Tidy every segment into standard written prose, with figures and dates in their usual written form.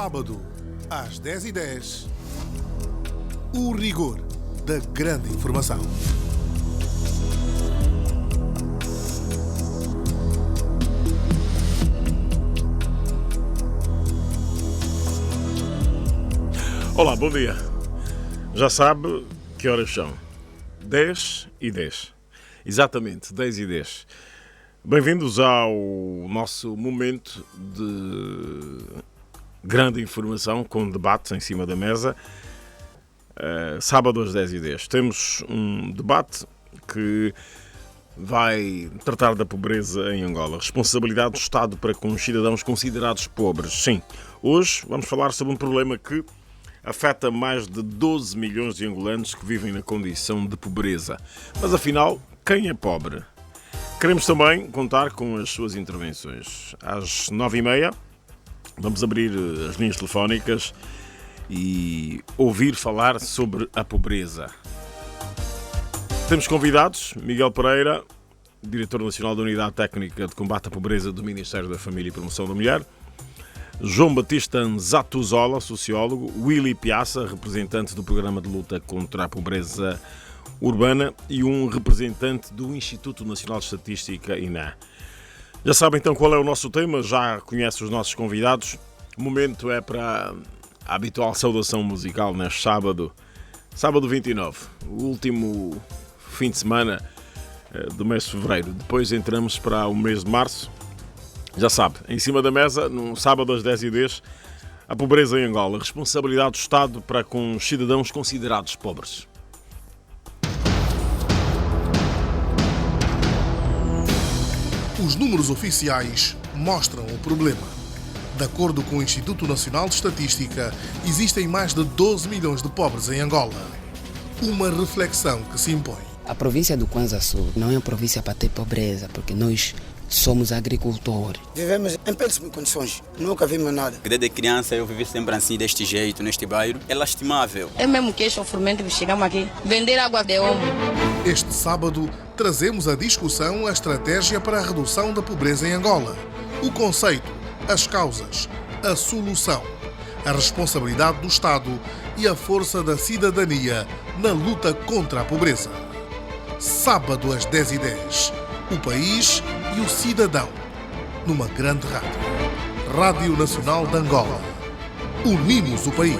sábado, às 10h10, o rigor da grande informação. Olá, bom dia. Já sabe que horas são? 10h10. Exatamente, 10h10. Bem-vindos ao nosso momento de grande informação com debates em cima da mesa. Sábado às 10h10. Temos um debate que vai tratar da pobreza em Angola. Responsabilidade do Estado para com os cidadãos considerados pobres. Sim, hoje vamos falar sobre um problema que afeta mais de 12 milhões de angolanos que vivem na condição de pobreza. Mas afinal, quem é pobre? Queremos também contar com as suas intervenções. Às 9h30 vamos abrir as linhas telefónicas e ouvir falar sobre a pobreza. Temos convidados: Miguel Pereira, Diretor Nacional da Unidade Técnica de Combate à Pobreza do Ministério da Família e Promoção da Mulher; João Batista Nzatuzola, sociólogo; Willy Piaça, representante do Programa de Luta contra a Pobreza Urbana e um representante do Instituto Nacional de Estatística, INE. Já sabem então qual é o nosso tema, já conhece os nossos convidados. O momento é para a habitual saudação musical neste sábado 29, o último fim de semana do mês de fevereiro. Depois entramos para o mês de março. Já sabe, em cima da mesa, no sábado às 10h10, a pobreza em Angola. Responsabilidade do Estado para com os cidadãos considerados pobres. Os números oficiais mostram o problema. De acordo com o Instituto Nacional de Estatística, existem mais de 12 milhões de pobres em Angola. Uma reflexão que se impõe. A província do Kwanza Sul não é uma província para ter pobreza, porque nós somos agricultores. Vivemos em péssimas condições, nunca vimos nada. Desde criança eu vivi sempre assim, deste jeito, neste bairro. É lastimável. É mesmo que é sofrimento que chegamos aqui, vender água de omo. Este sábado, trazemos à discussão a estratégia para a redução da pobreza em Angola. O conceito, as causas, a solução, a responsabilidade do Estado e a força da cidadania na luta contra a pobreza. Sábado às 10h10. O país e o cidadão, numa grande rádio. Rádio Nacional de Angola. Unimos o país.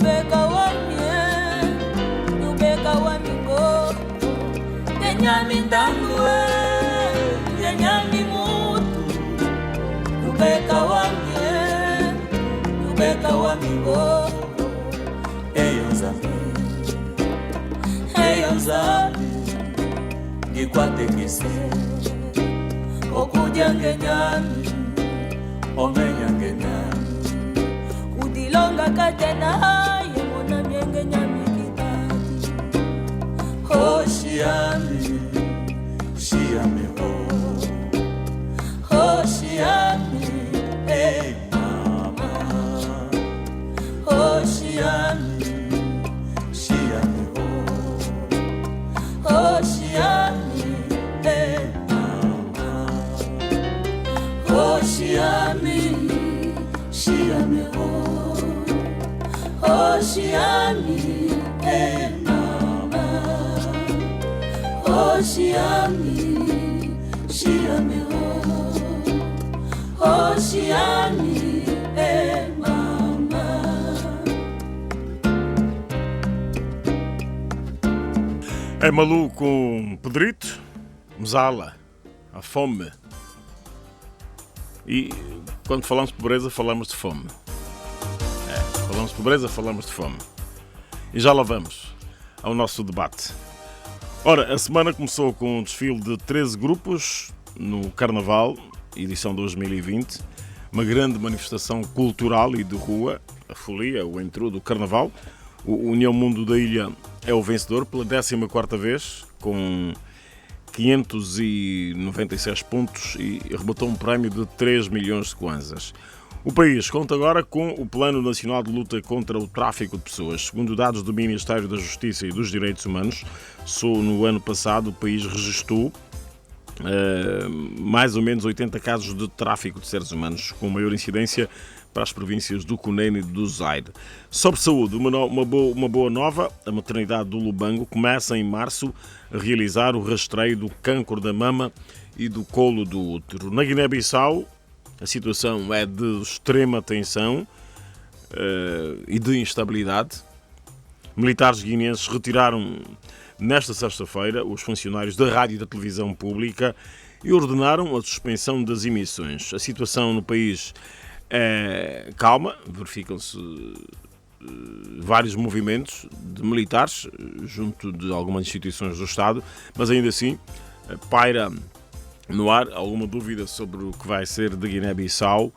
Tubeka wamie, tubeka wamigo, Kenyami ndangwe, Kenyami mutu. Tubeka wamie, tubeka wamigo, Eyo Nzambi, Ngikwatekise, Okuja Kenyami, Omenya Kenyami, Udilonga katena, Yemona mienge nyami kitati. Oh Shiami, Shiami oh Shiami, hey mama. Oh Shiami, Shiami oh Shiami, hey mama. Oh Shiami, Shiami oh Shiami, hey mama. Oh Shiami, Shiami oh Shiami, hey mama. É maluco com Pedrito, Mzala, a fome. E quando falamos de pobreza, falamos de fome. Falamos de pobreza, falamos de fome. E já lá vamos ao nosso debate. Ora, a semana começou com um desfile de 13 grupos no Carnaval, edição 2020. Uma grande manifestação cultural e de rua, a folia, o entrou do Carnaval. O União Mundo da Ilha é o vencedor pela 14ª vez, com 596 pontos e arrebatou um prémio de 3 milhões de kwanzas. O país conta agora com o Plano Nacional de Luta contra o Tráfico de Pessoas. Segundo dados do Ministério da Justiça e dos Direitos Humanos, só no ano passado o país registrou mais ou menos 80 casos de tráfico de seres humanos, com maior incidência para as províncias do Cunene e do Zaire. Sobre saúde, uma boa nova: a maternidade do Lubango começa em março a realizar o rastreio do cancro da mama e do colo do útero. Na Guiné-Bissau, a situação é de extrema tensão e de instabilidade. Militares guineenses retiraram nesta sexta-feira os funcionários da rádio e da televisão pública e ordenaram a suspensão das emissões. A situação no país é calma, verificam-se vários movimentos de militares junto de algumas instituições do Estado, mas ainda assim paira no ar alguma dúvida sobre o que vai ser de Guiné-Bissau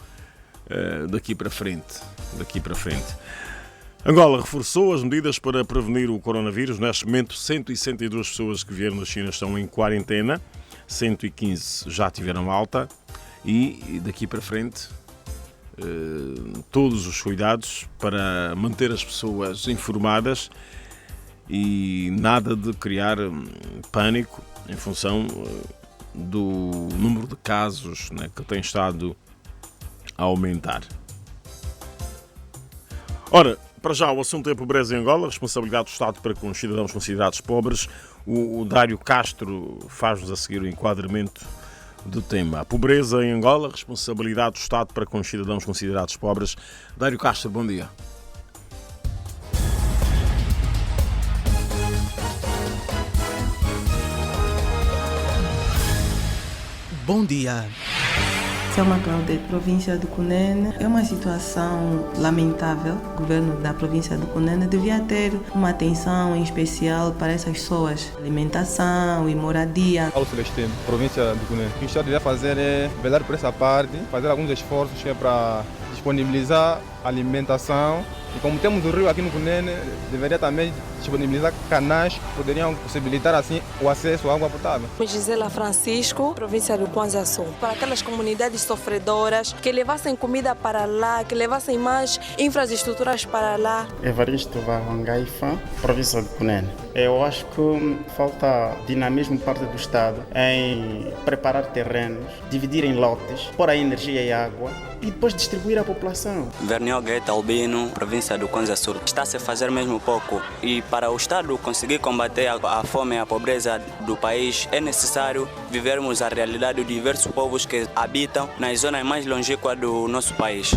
daqui para frente. Angola reforçou as medidas para prevenir o coronavírus. Neste momento, 162 pessoas que vieram da China estão em quarentena, 115 já tiveram alta e daqui para frente todos os cuidados para manter as pessoas informadas e nada de criar pânico em função do número de casos, né, que tem estado a aumentar. Ora, para já o assunto é a pobreza em Angola, a responsabilidade do Estado para com os cidadãos considerados pobres. O Dário Castro faz-nos a seguir o enquadramento do tema. A pobreza em Angola, responsabilidade do Estado para com os cidadãos considerados pobres. Dário Castro, bom dia. Bom dia. Selma Claudete, província do Cunene. É uma situação lamentável. O governo da província do Cunene devia ter uma atenção em especial para essas pessoas. Alimentação e moradia. Paulo Celestino, província do Cunene. O que o Estado devia fazer é velar por essa parte, fazer alguns esforços para disponibilizar alimentação. E como temos o rio aqui no Cunene, deveria também disponibilizar canais que poderiam possibilitar assim o acesso à água potável. Gisela Francisco, província do Kwanza Sul. Para aquelas comunidades sofredoras, que levassem comida para lá, que levassem mais infraestruturas para lá. Evaristo Vahangaifa, província do Cunene. Eu acho que falta dinamismo por parte do Estado em preparar terrenos, dividir em lotes, pôr a energia e a água e depois distribuir à população. Vernio Gaeta Albino, província do Kwanza Sul. Está-se a fazer mesmo pouco. E para o Estado conseguir combater a fome e a pobreza do país, é necessário vivermos a realidade de diversos povos que habitam nas zonas mais longínquas do nosso país.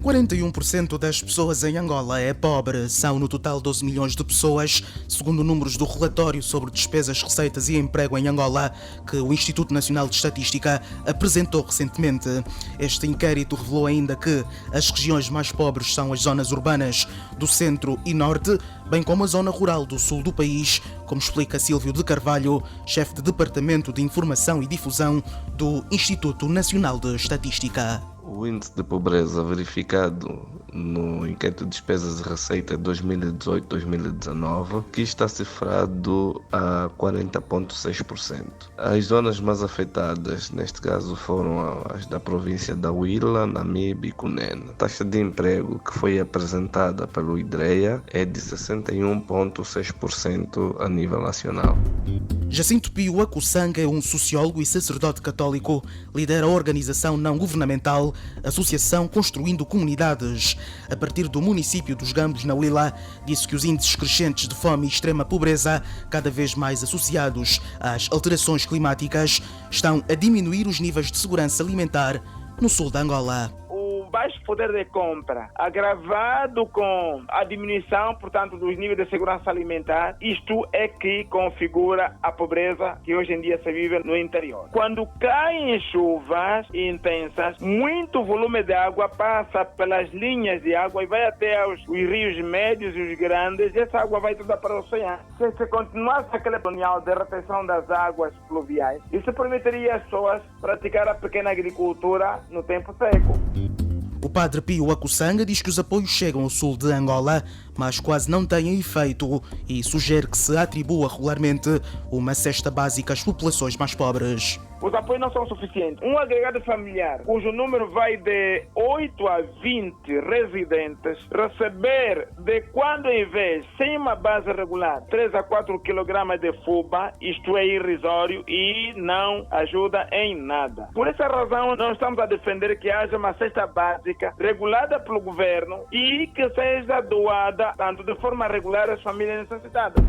41% das pessoas em Angola é pobre. São no total 12 milhões de pessoas, segundo números do relatório sobre despesas, receitas e emprego em Angola, que o Instituto Nacional de Estatística apresentou recentemente. Este inquérito revelou ainda que as regiões mais pobres são as zonas urbanas do centro e norte, bem como a zona rural do sul do país, como explica Silvio de Carvalho, chefe de Departamento de Informação e Difusão do Instituto Nacional de Estatística. O índice de pobreza verificado no inquérito de despesas e receita 2018-2019, que está cifrado a 40,6%. As zonas mais afetadas, neste caso, foram as da província da Huila, Namibe e Cunene. A taxa de emprego que foi apresentada pelo IDREA é de 61,6% a nível nacional. Jacinto Pio Acussanga é um sociólogo e sacerdote católico, lidera a organização não-governamental Associação Construindo Comunidades. A partir do município dos Gambos, na Huila, disse que os índices crescentes de fome e extrema pobreza, cada vez mais associados às alterações climáticas, estão a diminuir os níveis de segurança alimentar no sul da Angola. Baixo poder de compra, agravado com a diminuição, portanto, dos níveis de segurança alimentar, isto é que configura a pobreza que hoje em dia se vive no interior. Quando caem chuvas intensas, muito volume de água passa pelas linhas de água e vai até os rios médios e os grandes, e essa água vai toda para o oceano. Se continuasse aquele plano de retenção das águas pluviais, isso permitiria às pessoas praticar a pequena agricultura no tempo seco. O padre Pio Acussanga diz que os apoios chegam ao sul de Angola, mas quase não têm efeito e sugere que se atribua regularmente uma cesta básica às populações mais pobres. Os apoios não são suficientes. Um agregado familiar, cujo número vai de 8 a 20 residentes, receber de quando em vez, sem uma base regular, 3 a 4 kg de fuba, isto é irrisório e não ajuda em nada. Por essa razão, nós estamos a defender que haja uma cesta básica regulada pelo governo e que seja doada, tanto de forma regular, às famílias necessitadas.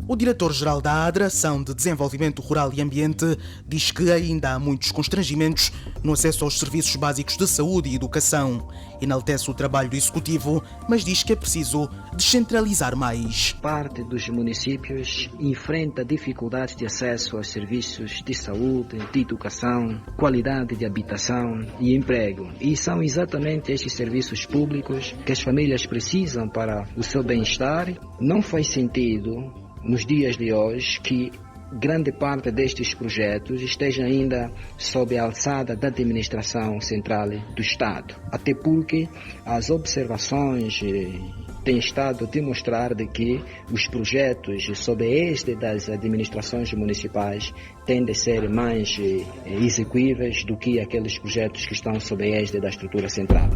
O diretor-geral da ADRA, Ação de Desenvolvimento Rural e Ambiente, diz que ainda há muitos constrangimentos no acesso aos serviços básicos de saúde e educação. Enaltece o trabalho do Executivo, mas diz que é preciso descentralizar mais. Parte dos municípios enfrenta dificuldades de acesso aos serviços de saúde, de educação, qualidade de habitação e emprego. E são exatamente estes serviços públicos que as famílias precisam para o seu bem-estar. Não faz sentido nos dias de hoje que grande parte destes projetos esteja ainda sob a alçada da administração central do Estado. Até porque as observações têm estado a demonstrar de que os projetos sob a égide das administrações municipais tendem a ser mais execuíveis do que aqueles projetos que estão sob a égide da estrutura central.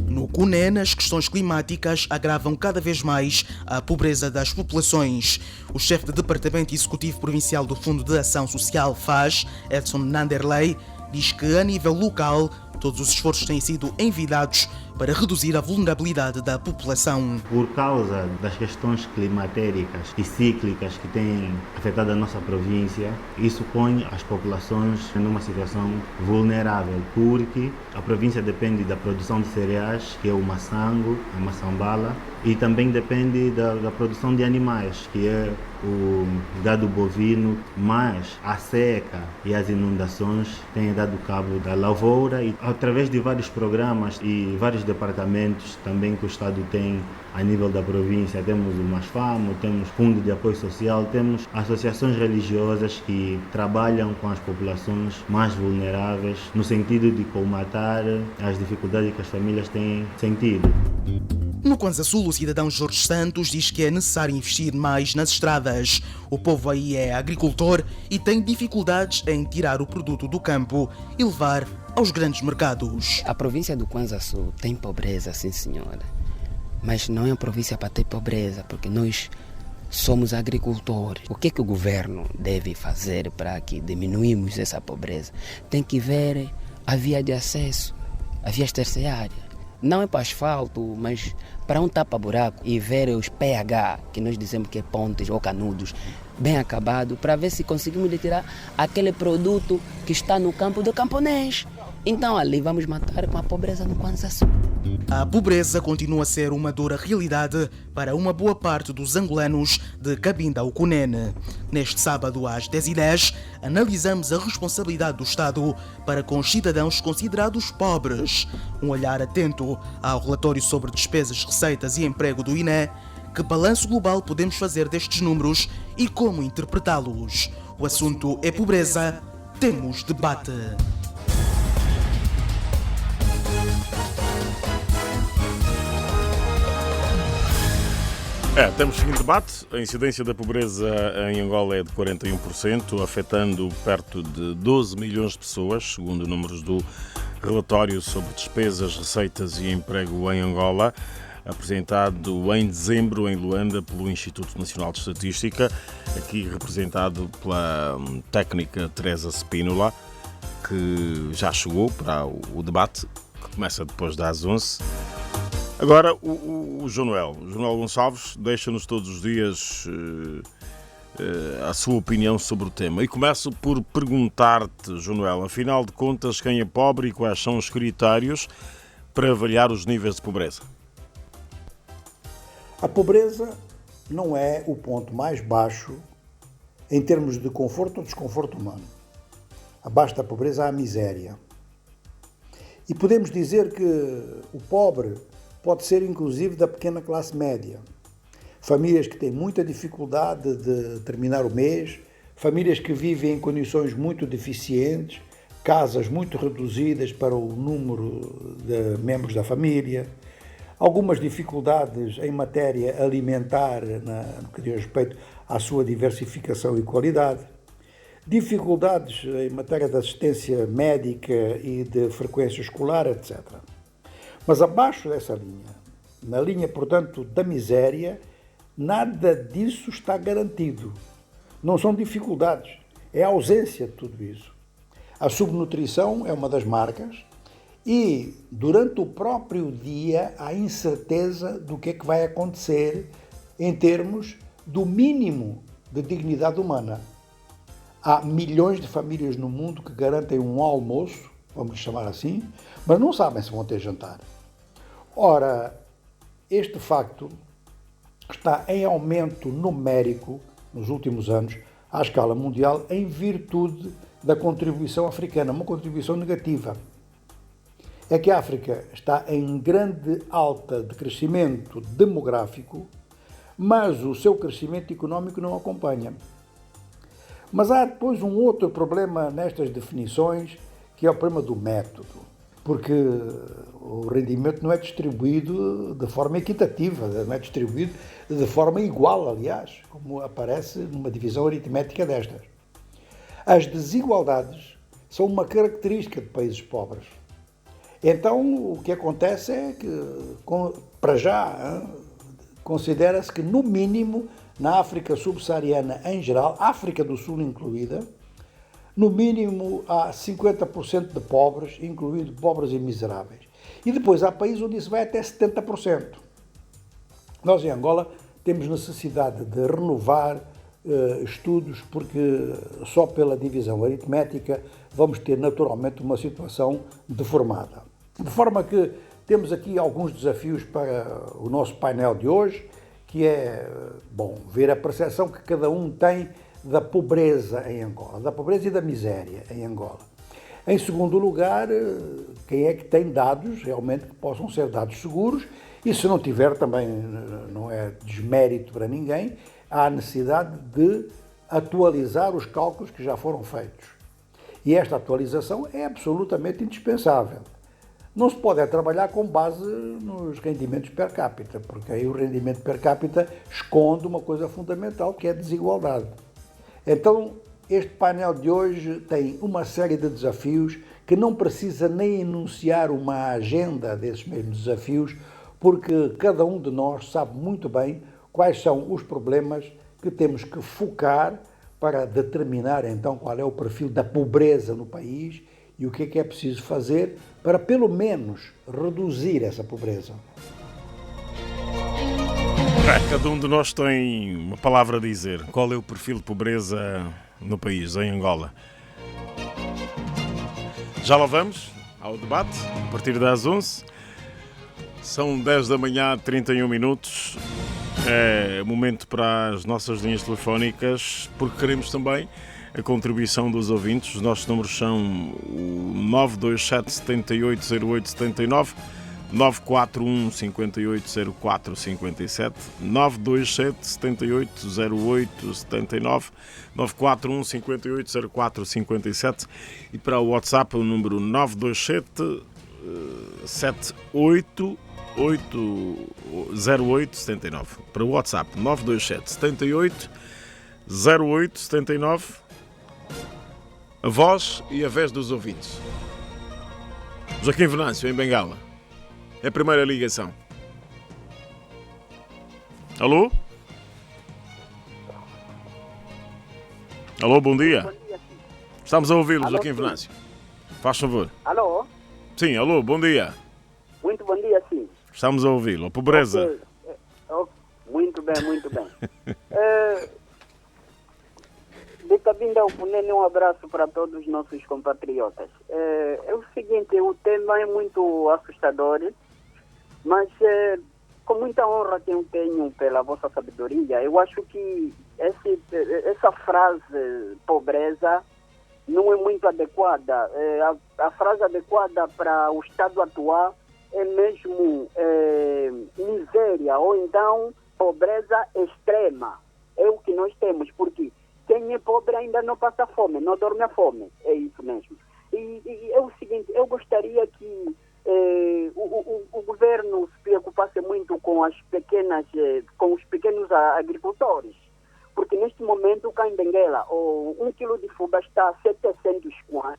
No Cunene, as questões climáticas agravam cada vez mais a pobreza das populações. O chefe de Departamento Executivo Provincial do Fundo de Ação Social, FAS, Edson Nanderley, diz que a nível local todos os esforços têm sido envidados para reduzir a vulnerabilidade da população. Por causa das questões climatéricas e cíclicas que têm afetado a nossa província, isso põe as populações numa situação vulnerável, porque a província depende da produção de cereais, que é o maçango, a maçambala, e também depende da produção de animais, que é o gado bovino, mas a seca e as inundações têm dado cabo da lavoura, e através de vários programas e vários departamentos também que o Estado tem a nível da província, temos o Masfamo, temos Fundo de Apoio Social, temos associações religiosas que trabalham com as populações mais vulneráveis no sentido de colmatar as dificuldades que as famílias têm sentido. No Kwanza Sul, o cidadão Jorge Santos diz que é necessário investir mais nas estradas. O povo aí é agricultor e tem dificuldades em tirar o produto do campo e levar aos grandes mercados. A província do Kwanza Sul tem pobreza, sim senhora. Mas não é uma província para ter pobreza, porque nós somos agricultores. O que o governo deve fazer para que diminuímos essa pobreza? Tem que ver a via de acesso, a via terciária. Não é para asfalto, mas para um tapa-buraco e ver os pH, que nós dizemos que é pontes ou canudos, bem acabado, para ver se conseguimos retirar aquele produto que está no campo do camponês. Então ali vamos matar com a pobreza no Kwanza Sul. A pobreza continua a ser uma dura realidade para uma boa parte dos angolanos de Cabinda ao Cunene. Neste sábado, às 10h10, analisamos a responsabilidade do Estado para com os cidadãos considerados pobres. Um olhar atento ao relatório sobre despesas, receitas e emprego do INE. Que balanço global podemos fazer destes números e como interpretá-los? O assunto é pobreza. Temos debate. Temos o seguinte debate. A incidência da pobreza em Angola é de 41%, afetando perto de 12 milhões de pessoas, segundo números do relatório sobre despesas, receitas e emprego em Angola, apresentado em dezembro em Luanda pelo Instituto Nacional de Estatística, aqui representado pela técnica Teresa Spínola, que já chegou para o debate, que começa depois das 11. Agora, o João Gonçalves deixa-nos todos os dias a sua opinião sobre o tema. E começo por perguntar-te, João, afinal de contas, quem é pobre e quais são os critérios para avaliar os níveis de pobreza? A pobreza não é o ponto mais baixo em termos de conforto ou desconforto humano. Abaixo da pobreza há a miséria. E podemos dizer que o pobre pode ser inclusive da pequena classe média. Famílias que têm muita dificuldade de terminar o mês, famílias que vivem em condições muito deficientes, casas muito reduzidas para o número de membros da família, algumas dificuldades em matéria alimentar, no que diz respeito à sua diversificação e qualidade, dificuldades em matéria de assistência médica e de frequência escolar, etc. Mas abaixo dessa linha, na linha, portanto, da miséria, nada disso está garantido. Não são dificuldades, é a ausência de tudo isso. A subnutrição é uma das marcas e, durante o próprio dia, há incerteza do que é que vai acontecer em termos do mínimo de dignidade humana. Há milhões de famílias no mundo que garantem um almoço, vamos chamar assim, mas não sabem se vão ter jantar. Ora, este facto está em aumento numérico nos últimos anos à escala mundial em virtude da contribuição africana, uma contribuição negativa. É que a África está em grande alta de crescimento demográfico, mas o seu crescimento económico não acompanha. Mas há depois um outro problema nestas definições, que é o problema do método, porque o rendimento não é distribuído de forma equitativa, não é distribuído de forma igual, aliás, como aparece numa divisão aritmética destas. As desigualdades são uma característica de países pobres. Então, o que acontece é que, para já, considera-se que, no mínimo, na África subsaariana em geral, África do Sul incluída, no mínimo há 50% de pobres, incluindo pobres e miseráveis. E depois há países onde isso vai até 70%. Nós, em Angola, temos necessidade de renovar estudos, porque só pela divisão aritmética vamos ter naturalmente uma situação deformada. De forma que temos aqui alguns desafios para o nosso painel de hoje, que é, ver a percepção que cada um tem da pobreza em Angola, da pobreza e da miséria em Angola. Em segundo lugar, quem é que tem dados realmente que possam ser dados seguros, e se não tiver também não é desmérito para ninguém, há necessidade de atualizar os cálculos que já foram feitos. E esta atualização é absolutamente indispensável. Não se pode trabalhar com base nos rendimentos per capita, porque aí o rendimento per capita esconde uma coisa fundamental, que é a desigualdade. Então, este painel de hoje tem uma série de desafios que não precisa nem enunciar uma agenda desses mesmos desafios, porque cada um de nós sabe muito bem quais são os problemas que temos que focar para determinar então qual é o perfil da pobreza no país e o que é preciso fazer para pelo menos reduzir essa pobreza. Cada um de nós tem uma palavra a dizer. Qual é o perfil de pobreza no país, em Angola? Já lá vamos ao debate, a partir das 11. São 10 da manhã, 31 minutos. É momento para as nossas linhas telefónicas, porque queremos também a contribuição dos ouvintes. Os nossos números são o 927 78 08 79, 941 58 04 57, 927 78 08 79, 941 58 04 57 e para o WhatsApp o número 927 78 08 79. Para o WhatsApp 927 78 08 79. A voz e a vez dos ouvintes. Joaquim Venâncio, em Bengala. É a primeira ligação. Alô? Alô, bom dia. Bom dia, sim. Estamos a ouvi-lo, Joaquim sim. Venâncio. Faz favor. Alô? Sim, alô, bom dia. Muito bom dia, sim. Estamos a ouvi-lo. A pobreza. Okay. Muito bem, muito bem. De Cabinda ao Cunene, um abraço para todos os nossos compatriotas. É o seguinte, o tema é muito assustador, mas com muita honra que eu tenho pela vossa sabedoria, eu acho que essa frase pobreza não é muito adequada. A frase adequada para o estado atual é mesmo miséria, ou então pobreza extrema. É o que nós temos, porque quem é pobre ainda não passa fome, não dorme a fome. É isso mesmo. E é o seguinte, eu gostaria que o governo se preocupasse muito com com os pequenos agricultores. Porque neste momento, cá em Benguela, 1 quilo de fubá está a 700 kwanza.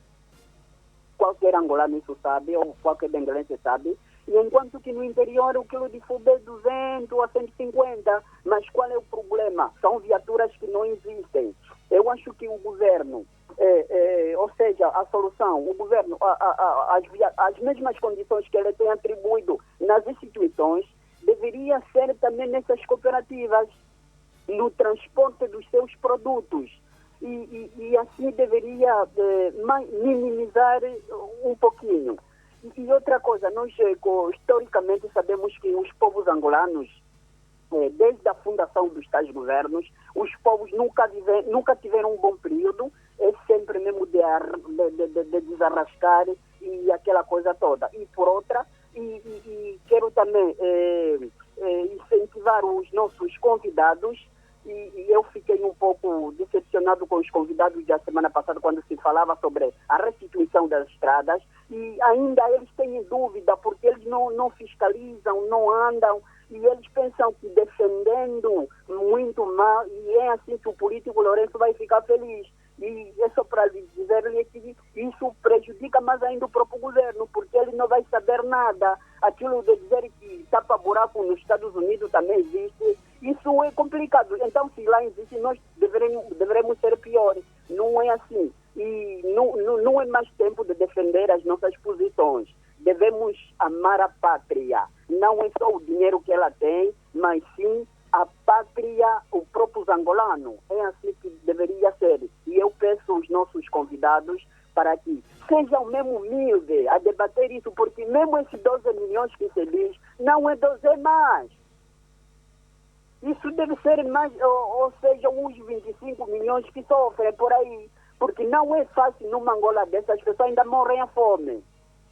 Qualquer angolano isso sabe, ou qualquer benguelense sabe. E enquanto que no interior o quilo de fubá é 200 a 150. Mas qual é o problema? São viaturas que não existem. Eu acho que o governo, ou seja, a solução, o governo, as mesmas condições que ele tem atribuído nas instituições, deveria ser também nessas cooperativas, no transporte dos seus produtos. E assim deveria minimizar um pouquinho. E outra coisa, nós historicamente sabemos que os povos angolanos, desde a fundação dos tais governos, os povos nunca tiveram um bom período, é sempre mesmo de desarrascar e aquela coisa toda. E por outra, quero também incentivar os nossos convidados, e eu fiquei um pouco decepcionado com os convidados da semana passada quando se falava sobre a restituição das estradas, e ainda eles têm dúvida porque eles não fiscalizam, não andam, e eles pensam que defendendo muito mal, e é assim que o político Lourenço vai ficar feliz. E é só para dizer-lhe que isso prejudica mais ainda o próprio governo, porque ele não vai saber nada. Aquilo de dizer que tapa-buraco nos Estados Unidos também existe, isso é complicado. Então, se lá existe, nós deveremos ser piores. Não é assim. E não é mais tempo de defender as nossas posições. Devemos amar a pátria. Não é só o dinheiro que ela tem, mas sim a pátria, o próprio angolano. É assim que deveria ser. E eu peço aos nossos convidados para que sejam mesmo humildes a debater isso, porque mesmo esses 12 milhões que se diz, não é 12, é mais. Isso deve ser mais, ou seja, uns 25 milhões que sofrem por aí, porque não é fácil numa Angola dessas, as pessoas ainda morrem à fome.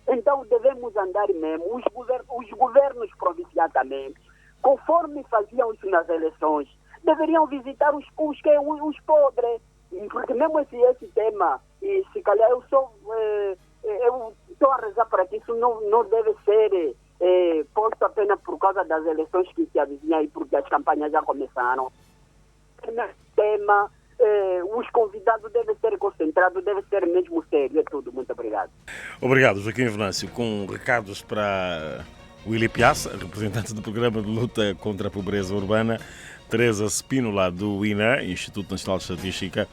Então devemos andar mesmo, os governos provinciais também, conforme faziam isso nas eleições, deveriam visitar os pobres, porque mesmo esse tema, e se calhar eu estou a rezar para que isso não deve ser posto apenas por causa das eleições que se avizinham aí, porque as campanhas já começaram. Nesse tema, os convidados devem ser concentrados, deve ser mesmo sério, é tudo. Muito obrigado. Obrigado, Joaquim Venâncio. Com recados para Willy Piazza, representante do Programa de Luta contra a Pobreza Urbana, Teresa Spínola, do INE, Instituto Nacional de Estatística,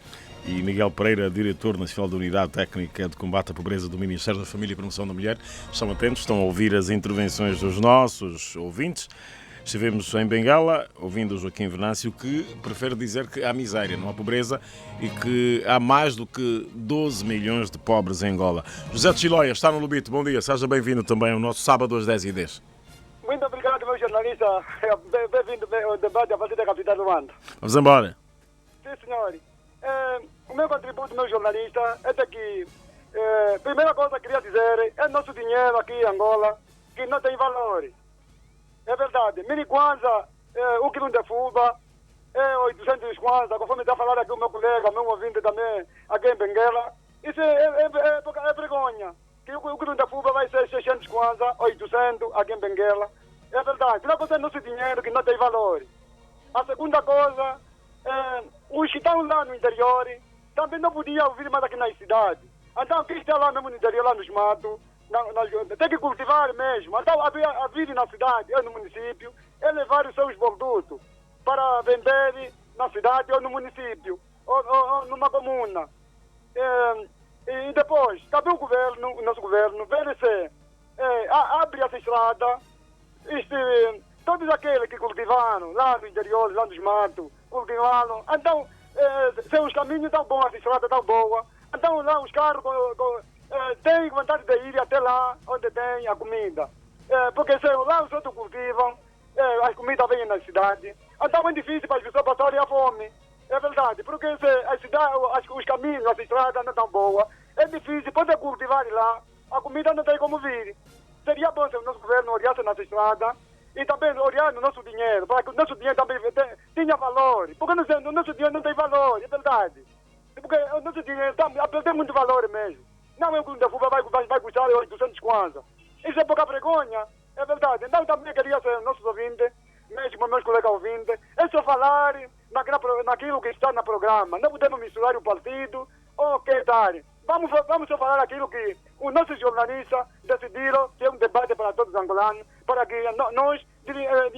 e Miguel Pereira, diretor nacional da Unidade Técnica de Combate à Pobreza do Ministério da Família e Promoção da Mulher. Estão atentos, estão a ouvir as intervenções dos nossos ouvintes. Estivemos em Bengala, ouvindo o Joaquim Venâncio, que prefere dizer que há miséria, não há pobreza, e que há mais do que 12 milhões de pobres em Angola. José de Chiloia está no Lubito. Bom dia, seja bem-vindo também ao nosso sábado às 10h10. Muito obrigado, meu jornalista. Bem-vindo ao debate a partir da capital do Luanda. Vamos embora. Sim, senhor. O meu contributo, meu jornalista, é de que, primeira coisa que queria dizer, é nosso dinheiro aqui em Angola, que não tem valor. É verdade. Mini Kwanza, o quilo de fuba, é 800 Kwanza, conforme está falando aqui o meu colega, meu ouvinte também, aqui em Benguela. Isso é vergonha. Que o quilo de fuba vai ser 600 Kwanza, 800 aqui em Benguela. É verdade. Primeira coisa é nosso dinheiro, que não tem valor. A segunda coisa, os que estão lá no interior também não podiam ouvir mais aqui na cidade. Então, quem está lá mesmo no interior, lá nos matos, tem que cultivar mesmo. Então, a vida na cidade ou no município é levar os seus produtos para vender na cidade ou no município, ou numa comuna. E depois, também o nosso governo, VNC, abre essa estrada, todos aqueles que cultivaram lá no interior, lá nos matos, cultivaram. Então, se os caminhos estão bons, a estrada está boa, então lá os carros têm vontade de ir até lá onde tem a comida. Porque se lá os outros cultivam, as comidas vêm na cidade, então é difícil para as pessoas passarem a fome. É verdade, porque se a cidade, os caminhos, as estradas não estão boas, é difícil, pode cultivar lá, a comida não tem como vir. Seria bom se o nosso governo olhasse nessa estrada e também olhar no nosso dinheiro, para que o nosso dinheiro também tenha valor. Porque o nosso dinheiro não tem valor, é verdade. Porque o nosso dinheiro tem muito valor mesmo. Não é que o da FUBA vai custar 800 Kwanza. Isso é pouca vergonha, é verdade. Então também queria ser nossos ouvintes, mesmo meus colegas ouvintes, é só falar naquilo que está no programa. Não podemos misturar o partido ou que tal. Vamos só falar aquilo que os nossos jornalistas decidiram que é um debate para todos os angolanos, para que nós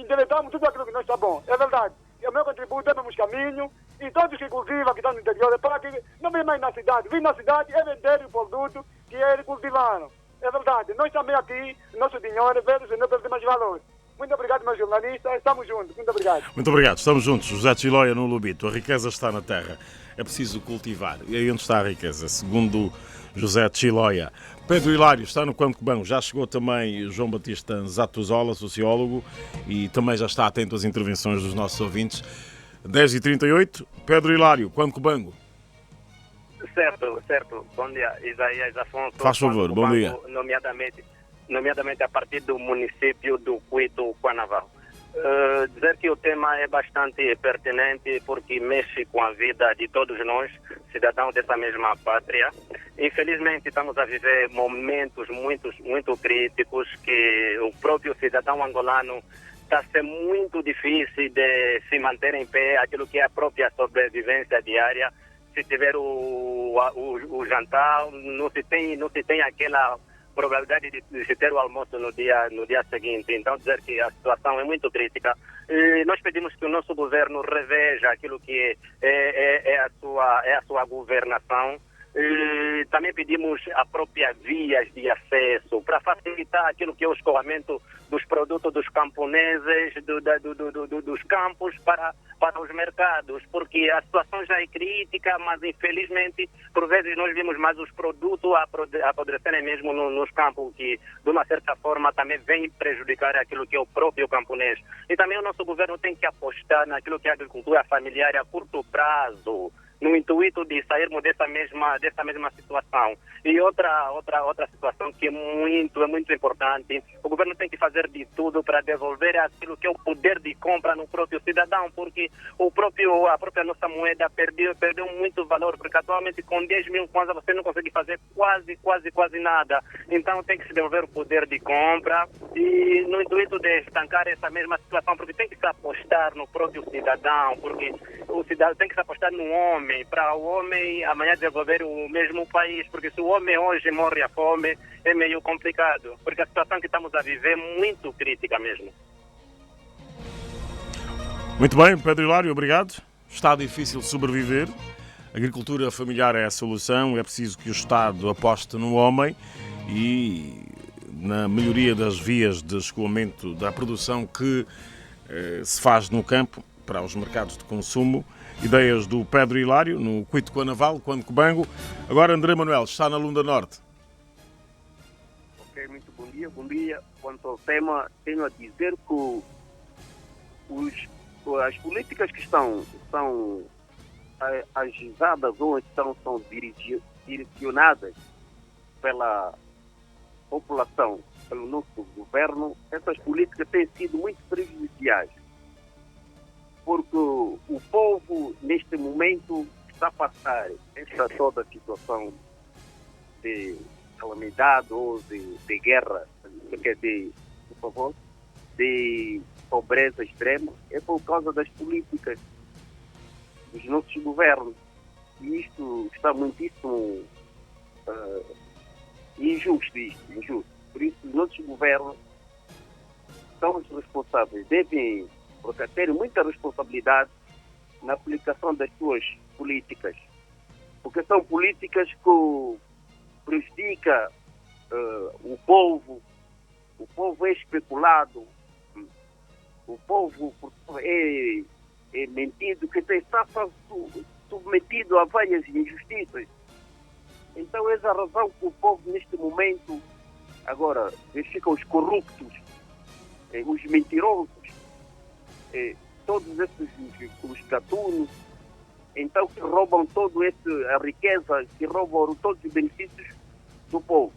deletamos tudo aquilo que não está bom. É verdade. O meu contributo é nos caminhos e todos que cultivam, que estão no interior, para que não venham mais na cidade. Vir na cidade é vender o produto que eles cultivaram. É verdade. Nós também aqui, nosso dinheiro, vemos e não perdemos mais valor. Muito obrigado, meu jornalista. Estamos juntos. Muito obrigado. Muito obrigado. Estamos juntos. José Chiloia no Lubito. A riqueza está na terra. É preciso cultivar. E aí onde está a riqueza? Segundo José Chiloia. Pedro Hilário está no Quancobango. Já chegou também João Batista Zatuzola, sociólogo, e também já está atento às intervenções dos nossos ouvintes. 10h38. Pedro Hilário, Quancobango. Certo. Bom dia, Isaías Afonso. Faz favor, bom dia. Nomeadamente a partir do município do Cuito, Quanaval. Dizer que o tema é bastante pertinente porque mexe com a vida de todos nós, cidadãos dessa mesma pátria. Infelizmente estamos a viver momentos muito críticos que o próprio cidadão angolano está a ser muito difícil de se manter em pé, aquilo que é a própria sobrevivência diária. Se tiver o jantar, não se tem aquela probabilidade de se ter o almoço no dia seguinte. Então, dizer que a situação é muito crítica. E nós pedimos que o nosso governo reveja aquilo que é a sua governação. E também pedimos a própria vias de acesso para facilitar aquilo que é o escoamento dos produtos dos camponeses, dos campos para os mercados, porque a situação já é crítica, mas infelizmente por vezes nós vimos mais os produtos apodrecerem mesmo nos campos, que de uma certa forma também vem prejudicar aquilo que é o próprio camponês. E também o nosso governo tem que apostar naquilo que é a agricultura familiar a curto prazo, no intuito de sairmos dessa mesma situação. E outra situação que é muito importante, o governo tem que fazer de tudo para devolver aquilo que é o poder de compra no próprio cidadão, porque a própria nossa moeda perdeu muito valor, porque atualmente com 10 mil kwanza você não consegue fazer quase nada. Então tem que se devolver o poder de compra e no intuito de estancar essa mesma situação, porque tem que se apostar no próprio cidadão, porque o cidadão tem que se apostar no homem, para o homem amanhã desenvolver o mesmo país, porque se o homem hoje morre à fome é meio complicado, porque a situação que estamos a viver é muito crítica mesmo. Muito bem, Pedro Hilário, obrigado. Está difícil sobreviver. A agricultura familiar é a solução, é preciso que o Estado aposte no homem e na melhoria das vias de escoamento da produção que se faz no campo para os mercados de consumo. Ideias do Pedro Hilário, no Cuito Quanaval, Quancobango. Agora André Manuel está na Lunda Norte. Ok, muito bom dia. Bom dia. Quanto ao tema, tenho a dizer que as políticas que são agizadas ou são direcionadas pela população, pelo nosso governo, essas políticas têm sido muito prejudiciais. Porque o povo, neste momento, está a passar esta toda situação de calamidade ou de guerra, de pobreza extrema, é por causa das políticas dos nossos governos. E isto está muitíssimo injusto. Por isso, os nossos governos são os responsáveis, devem ter muita responsabilidade na aplicação das suas políticas, porque são políticas que prejudicam o povo é especulado, o povo é mentido, que está submetido a várias injustiças. Então, essa é a razão que o povo, neste momento, agora, ficam os corruptos, os mentirosos, todos esses os gatunos, então, que roubam toda a riqueza, que roubam todos os benefícios do povo.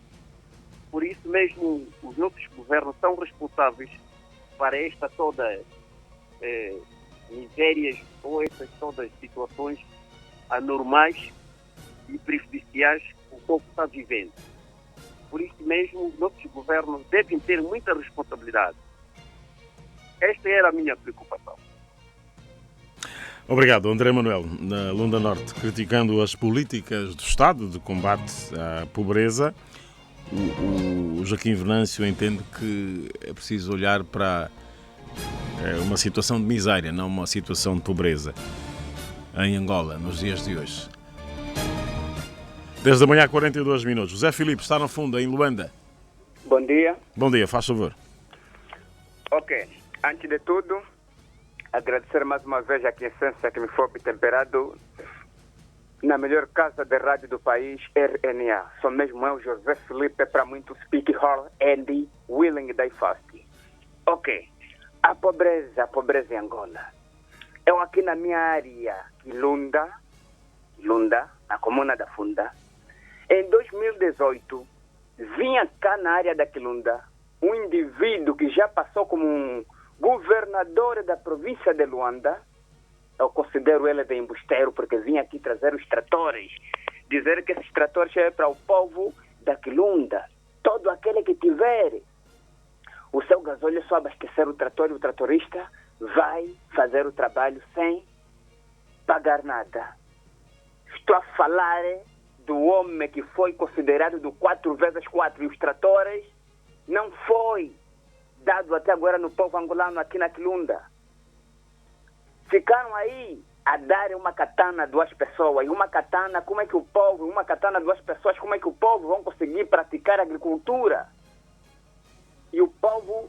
Por isso mesmo, os nossos governos são responsáveis para esta toda misérias ou essas todas situações anormais e prejudiciais que o povo está vivendo. Por isso mesmo, os nossos governos devem ter muita responsabilidade. Esta era a minha preocupação. Obrigado, André Manuel, na Lunda Norte, criticando as políticas do Estado de combate à pobreza. O Joaquim Venâncio entende que é preciso olhar para uma situação de miséria, não uma situação de pobreza em Angola, nos dias de hoje. 10 da manhã, 42 minutos. José Filipe está na Funda, em Luanda. Bom dia. Bom dia, faz favor. Ok. Antes de tudo, agradecer mais uma vez a Quiescência que me foi temperado na melhor casa de rádio do país, RNA. Sou mesmo eu, José Filipe, para muito Speak Hall and Willing Day Fast. Ok. A pobreza em Angola. Eu aqui na minha área, Lunda, na comuna da Funda, em 2018, vinha cá na área da Quilunda um indivíduo que já passou como um governador da província de Luanda. Eu considero ele de embusteiro porque vinha aqui trazer os tratores, dizer que esses tratores é para o povo da Quilunda. Todo aquele que tiver o seu gasóleo só abastecer o trator, e o tratorista vai fazer o trabalho sem pagar nada. Estou a falar do homem que foi considerado do 4x4 e os tratores não foi dado até agora no povo angolano aqui na Quilunda. Ficaram aí a dar uma katana a duas pessoas. E uma katana, como é que o povo, uma katana a duas pessoas, como é que o povo vão conseguir praticar agricultura? E o povo,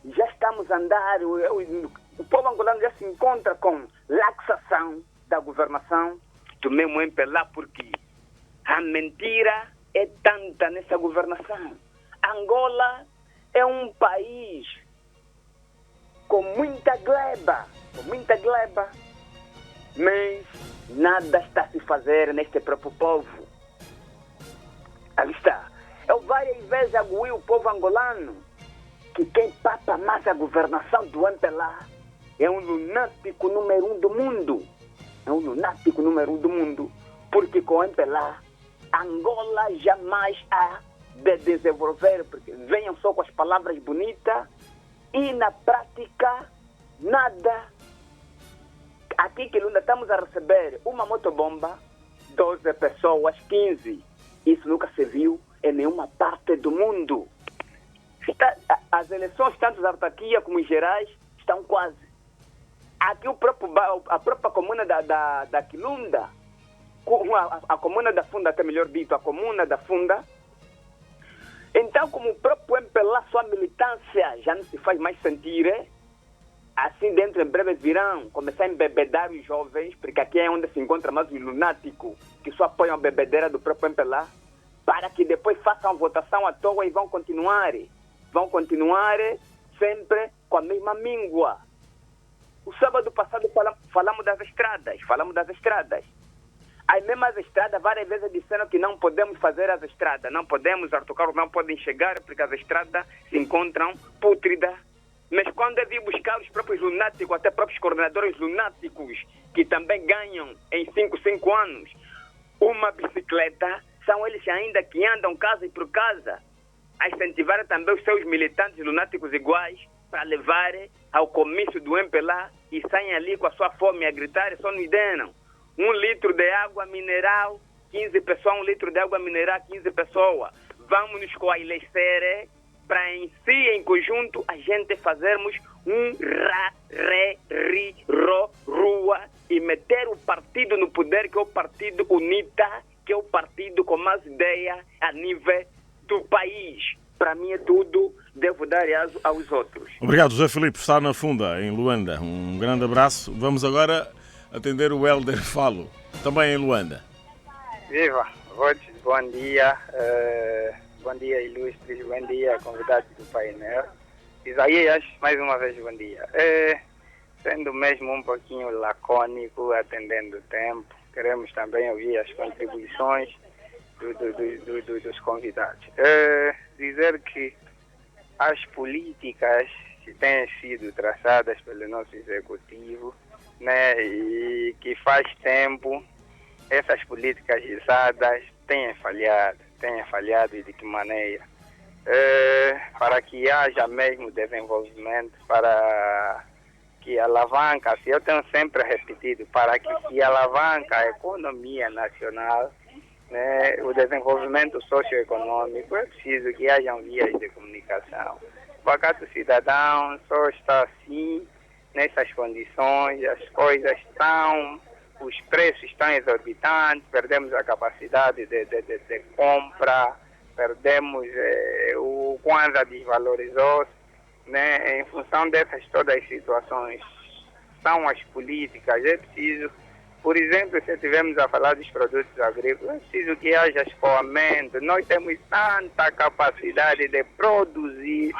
já estamos a andar, o povo angolano já se encontra com laxação da governação do mesmo MPLA, porque a mentira é tanta nessa governação. Angola é um país com muita gleba, mas nada está a se fazer neste próprio povo. Ali está. Eu várias vezes aguei o povo angolano que quem papa mais a governação do MPLA é um lunático número 1 do mundo. Porque com o MPLA, Angola jamais há de desenvolver, porque venham só com as palavras bonitas e na prática nada. Aqui que ainda estamos a receber uma motobomba, 12 pessoas, 15. Isso nunca se viu em nenhuma parte do mundo. As eleições, tanto da autarquia como em gerais, estão quase. Aqui a própria comuna da Quilunda, a comuna da Funda, até melhor dito, a comuna da Funda. Então, como o próprio MPLA, sua militância já não se faz mais sentir, assim dentro em breve virão começar a embebedar os jovens, porque aqui é onde se encontra mais o lunático, que só apoiam a bebedeira do próprio MPLA. para que depois façam votação à toa e vão continuar sempre com a mesma míngua. O sábado passado falamos das estradas. As mesmas estradas várias vezes disseram que não podemos fazer as estradas, não podemos, os autocarros não podem chegar porque as estradas se encontram pútridas. Mas quando eu vi buscar os próprios lunáticos, até próprios coordenadores lunáticos, que também ganham em 5 anos uma bicicleta, são eles ainda que andam casa por casa a incentivar também os seus militantes lunáticos iguais para levar ao comício do MPLA e saem ali com a sua fome a gritar, só nos deram 1 litro de água mineral, 15 pessoas, 1 litro de água mineral, 15 pessoas. Vamos nos coalescer para em si, em conjunto, a gente fazermos rua e meter o partido no poder, que é o partido UNITA, que é o partido com mais ideia a nível do país. Para mim é tudo, devo dar aos outros. Obrigado, José Filipe, está na Funda, em Luanda. Um grande abraço. Vamos agora atender o Helder Falo, também em Luanda. Viva, Rodes, bom dia. Bom dia, ilustres, bom dia, convidados do painel. Isaías, mais uma vez, bom dia. Sendo mesmo um pouquinho lacônico, atendendo o tempo, queremos também ouvir as contribuições dos convidados. Dizer que as políticas que têm sido traçadas pelo nosso executivo, né, e que faz tempo essas políticas visadas têm falhado e de que maneira? Para que haja mesmo desenvolvimento, para que alavanca, eu tenho sempre repetido, para que se alavanca a economia nacional, né, o desenvolvimento socioeconômico, é preciso que hajam vias de comunicação. O pacato cidadão só está assim, nessas condições, as coisas estão, os preços estão exorbitantes, perdemos a capacidade de compra, perdemos o Kwanza desvalorizou-se, né, em função dessas todas as situações. São as políticas, é preciso, por exemplo, se estivermos a falar dos produtos agrícolas, é preciso que haja escoamento. Nós temos tanta capacidade de produzir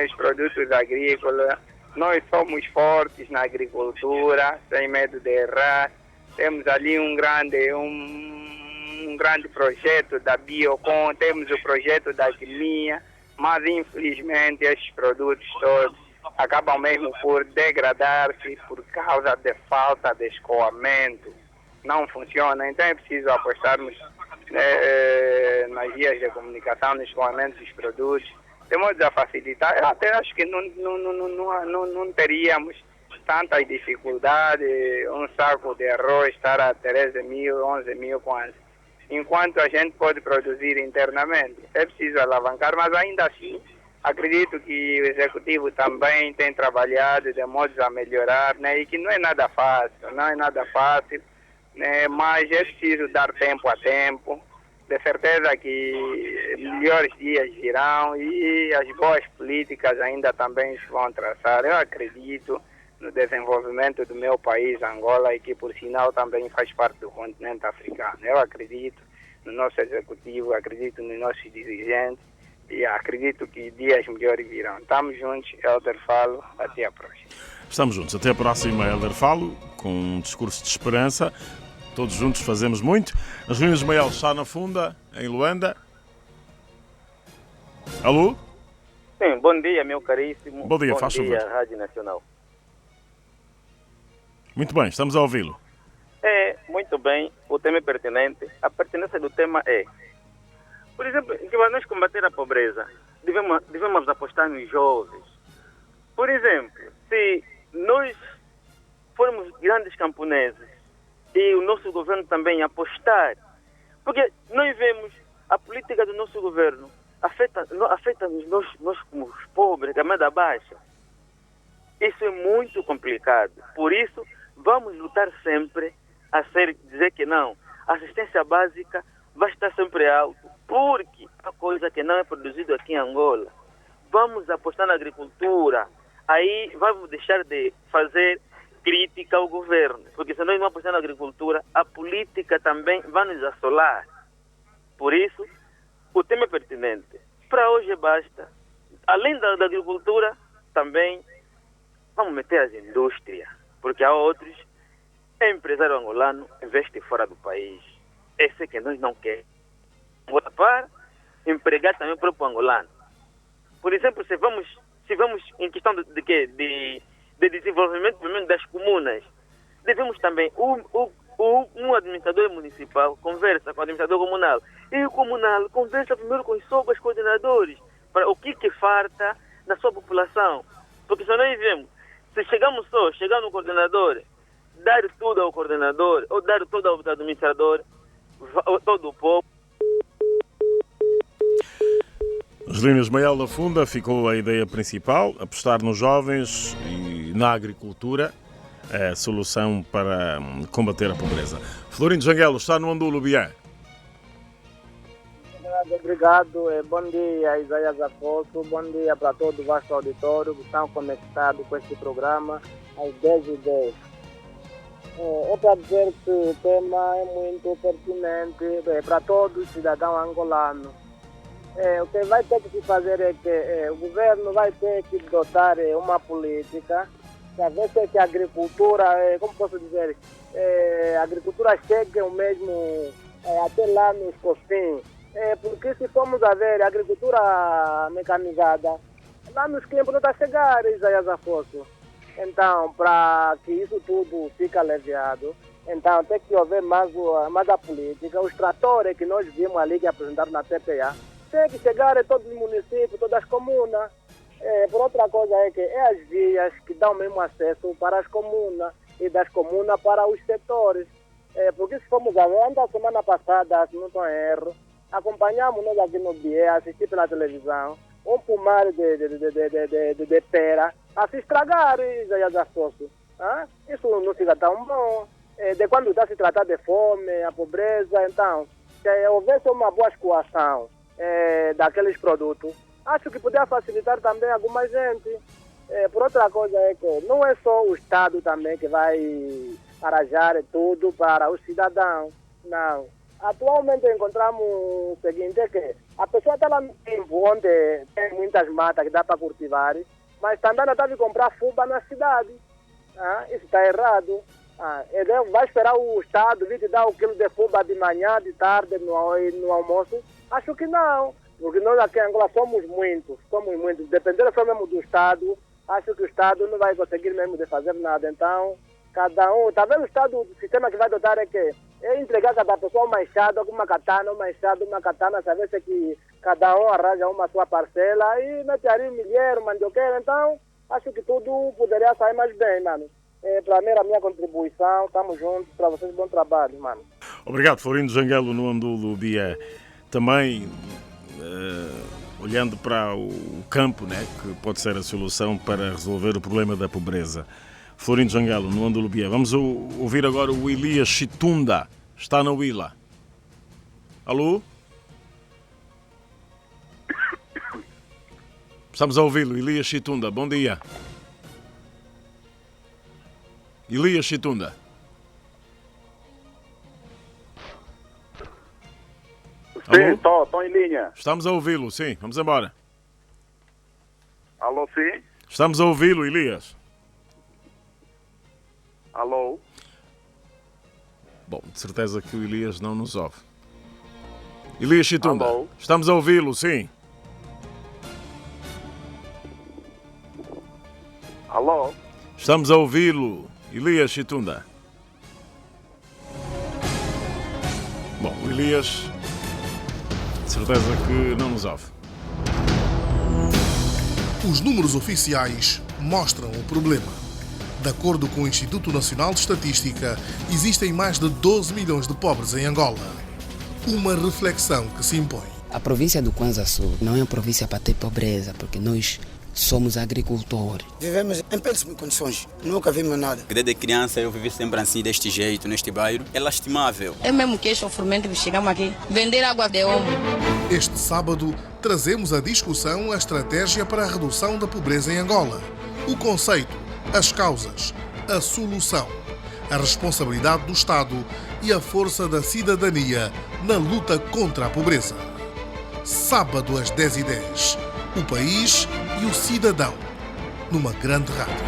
os produtos agrícolas, nós somos fortes na agricultura, sem medo de errar. Temos ali um grande projeto da Biocon, temos o projeto da Agriminha, mas infelizmente esses produtos todos acabam mesmo por degradar-se por causa de falta de escoamento. Não funciona, então é preciso apostarmos nas vias de comunicação, no escoamento dos produtos, de modo a facilitar. Eu até acho que não teríamos tantas dificuldades, um saco de arroz estar a 13 mil, 11 mil quase, enquanto a gente pode produzir internamente. É preciso alavancar, mas ainda assim acredito que o Executivo também tem trabalhado de modo a melhorar, né, e que não é nada fácil, né, mas é preciso dar tempo a tempo, de certeza que melhores dias virão e as boas políticas ainda também se vão traçar. Eu acredito no desenvolvimento do meu país, Angola, e que por sinal também faz parte do continente africano. Eu acredito no nosso executivo, acredito nos nossos dirigentes e acredito que dias melhores virão. Estamos juntos, Helder Falo, até a próxima. Estamos juntos, até a próxima, Helder Falo, com um discurso de esperança. Todos juntos fazemos muito. As reuniões de Mael está na Funda, em Luanda. Alô? Sim, bom dia, meu caríssimo. Bom dia, faz favor. Rádio Nacional. Muito bem, estamos a ouvi-lo. Muito bem, o tema é pertinente. A pertinência do tema é, por exemplo, que para nós combater a pobreza, devemos apostar nos jovens. Por exemplo, se nós formos grandes camponeses e o nosso governo também apostar, porque nós vemos a política do nosso governo afeta-nos nós como os pobres, a camada baixa. Isso é muito complicado. Por isso, vamos lutar sempre a dizer que não. A assistência básica vai estar sempre alta, porque a coisa que não é produzida aqui em Angola. Vamos apostar na agricultura. Aí vamos deixar de fazer crítica ao governo, porque se nós não apostarmos na agricultura, a política também vai nos assolar. Por isso, o tema é pertinente. Para hoje basta. Além da agricultura, também vamos meter as indústrias, porque há outros. Empresário angolano investe fora do país. Esse é que nós não queremos. Para empregar também o próprio angolano. Por exemplo, se vamos em questão de desenvolvimento das comunas, devemos também um administrador municipal conversa com o administrador comunal e o comunal conversa primeiro com os coordenadores para o que falta na sua população. Porque se nós vemos, se chegar no coordenador, dar tudo ao coordenador ou dar tudo ao administrador, todo o povo. Angelina Ismael da Funda, ficou a ideia principal, apostar nos jovens e na agricultura é a solução para combater a pobreza. Florindo Janguelo está no Andulo, Bié. Obrigado, bom dia Isaías Afonso, bom dia para todo o vasto auditório que estão conectados com este programa às 10h10. É para dizer que o tema é muito pertinente para todo cidadão angolano. O que vai ter que se fazer é que o governo vai ter que adotar uma política para ver se a agricultura, como posso dizer, a agricultura chega mesmo até lá nos cofins. Porque se formos a ver a agricultura mecanizada, lá nos campos não está a chegar, Isaías Afonso. Então, para que isso tudo fique aliviado, então tem que haver mais a política. Os tratores que nós vimos ali que apresentaram na TPA, tem que chegar em todos os municípios, todas as comunas. Por outra coisa é que as vias que dão mesmo acesso para as comunas e das comunas para os setores. Porque se formos a ver, a semana passada, se não estou em erro, acompanhamos nós aqui no BIE, assistir pela televisão, um pomar de pera a se estragar, Isaías Afonso. Isso não fica tão bom. De quando está se tratar de fome, a pobreza, então, se houvesse uma boa escoação daqueles produtos, acho que poderia facilitar também alguma gente. Por outra coisa é que não é só o Estado também que vai arranjar tudo para os cidadãos, não. Atualmente encontramos o seguinte, é que a pessoa está lá no tempo onde tem muitas matas que dá para cultivar, mas também está a comprar fuba na cidade. Isso está errado. Vai esperar o Estado vir te dar o quilo de fuba de manhã, de tarde, no almoço? Acho que não, porque nós aqui em Angola somos muitos. Dependendo só mesmo do Estado, acho que o Estado não vai conseguir mesmo de fazer nada. Então, cada um, talvez o Estado, o sistema que vai adotar é entregar cada pessoa uma enxada, uma katana, saber se que cada um arranja uma sua parcela e mete ali milheiro, mandioqueiro. Então, acho que tudo poderia sair mais bem, mano. Para mim, a minha contribuição, estamos juntos, para vocês, bom trabalho, mano. Obrigado, Florindo Janguelo, no Andulo Bié. Também, olhando para o campo, né, que pode ser a solução para resolver o problema da pobreza. Florindo Janguelo, no Andulo Bié. Vamos ouvir agora o Elias Chitunda. Está na Willa. Alô? Estamos a ouvi-lo. Elias Chitunda, bom dia. Elias Chitunda. Sim, estou em linha. Estamos a ouvi-lo, sim. Vamos embora. Alô, sim? Estamos a ouvi-lo, Elias. Alô? Bom, de certeza que o Elias não nos ouve. Elias Chitunda. Alô? Estamos a ouvi-lo, sim. Alô? Estamos a ouvi-lo, Elias Chitunda. Bom, o Elias, de certeza que não nos ouve. Os números oficiais mostram o problema. De acordo com o Instituto Nacional de Estatística, existem mais de 12 milhões de pobres em Angola. Uma reflexão que se impõe. A província do Kwanza Sul não é uma província para ter pobreza, porque nós somos agricultores. Vivemos em péssimas condições, nunca vimos nada. Desde criança eu vivi sempre assim, deste jeito, neste bairro. É lastimável. É mesmo que é sofrimento que chegamos aqui, vender água de ouro. Este sábado, trazemos à discussão a estratégia para a redução da pobreza em Angola. O conceito, as causas, a solução, a responsabilidade do Estado e a força da cidadania na luta contra a pobreza. sábado às 10h10. O país e o cidadão, numa grande rádio.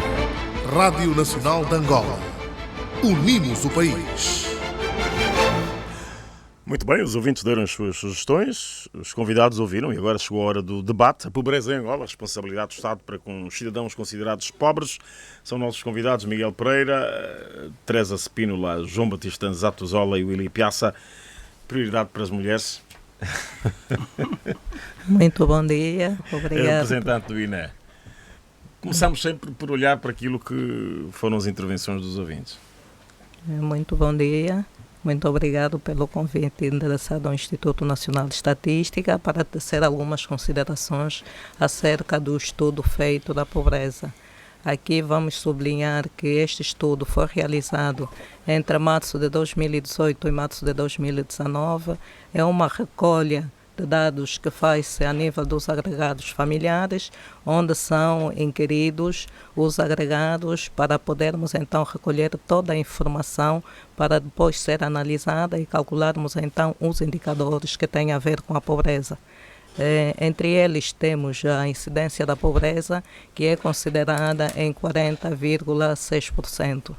Rádio Nacional de Angola. Unimos o país. Muito bem, os ouvintes deram as suas sugestões, os convidados ouviram e agora chegou a hora do debate. A pobreza em Angola, a responsabilidade do Estado para com os cidadãos considerados pobres. São nossos convidados Miguel Pereira, Teresa Spínola, João Batista Zatozola e Willy Piazza. Prioridade para as mulheres. Muito bom dia, obrigado. É representante do INE. Começamos sempre por olhar para aquilo que foram as intervenções dos ouvintes. Muito bom dia. Muito obrigado pelo convite endereçado ao Instituto Nacional de Estatística para tecer algumas considerações acerca do estudo feito da pobreza. Aqui vamos sublinhar que este estudo foi realizado entre março de 2018 e março de 2019. É uma recolha de dados que faz-se a nível dos agregados familiares, onde são inquiridos os agregados para podermos então recolher toda a informação para depois ser analisada e calcularmos então os indicadores que têm a ver com a pobreza. Entre eles temos a incidência da pobreza, que é considerada em 40,6%.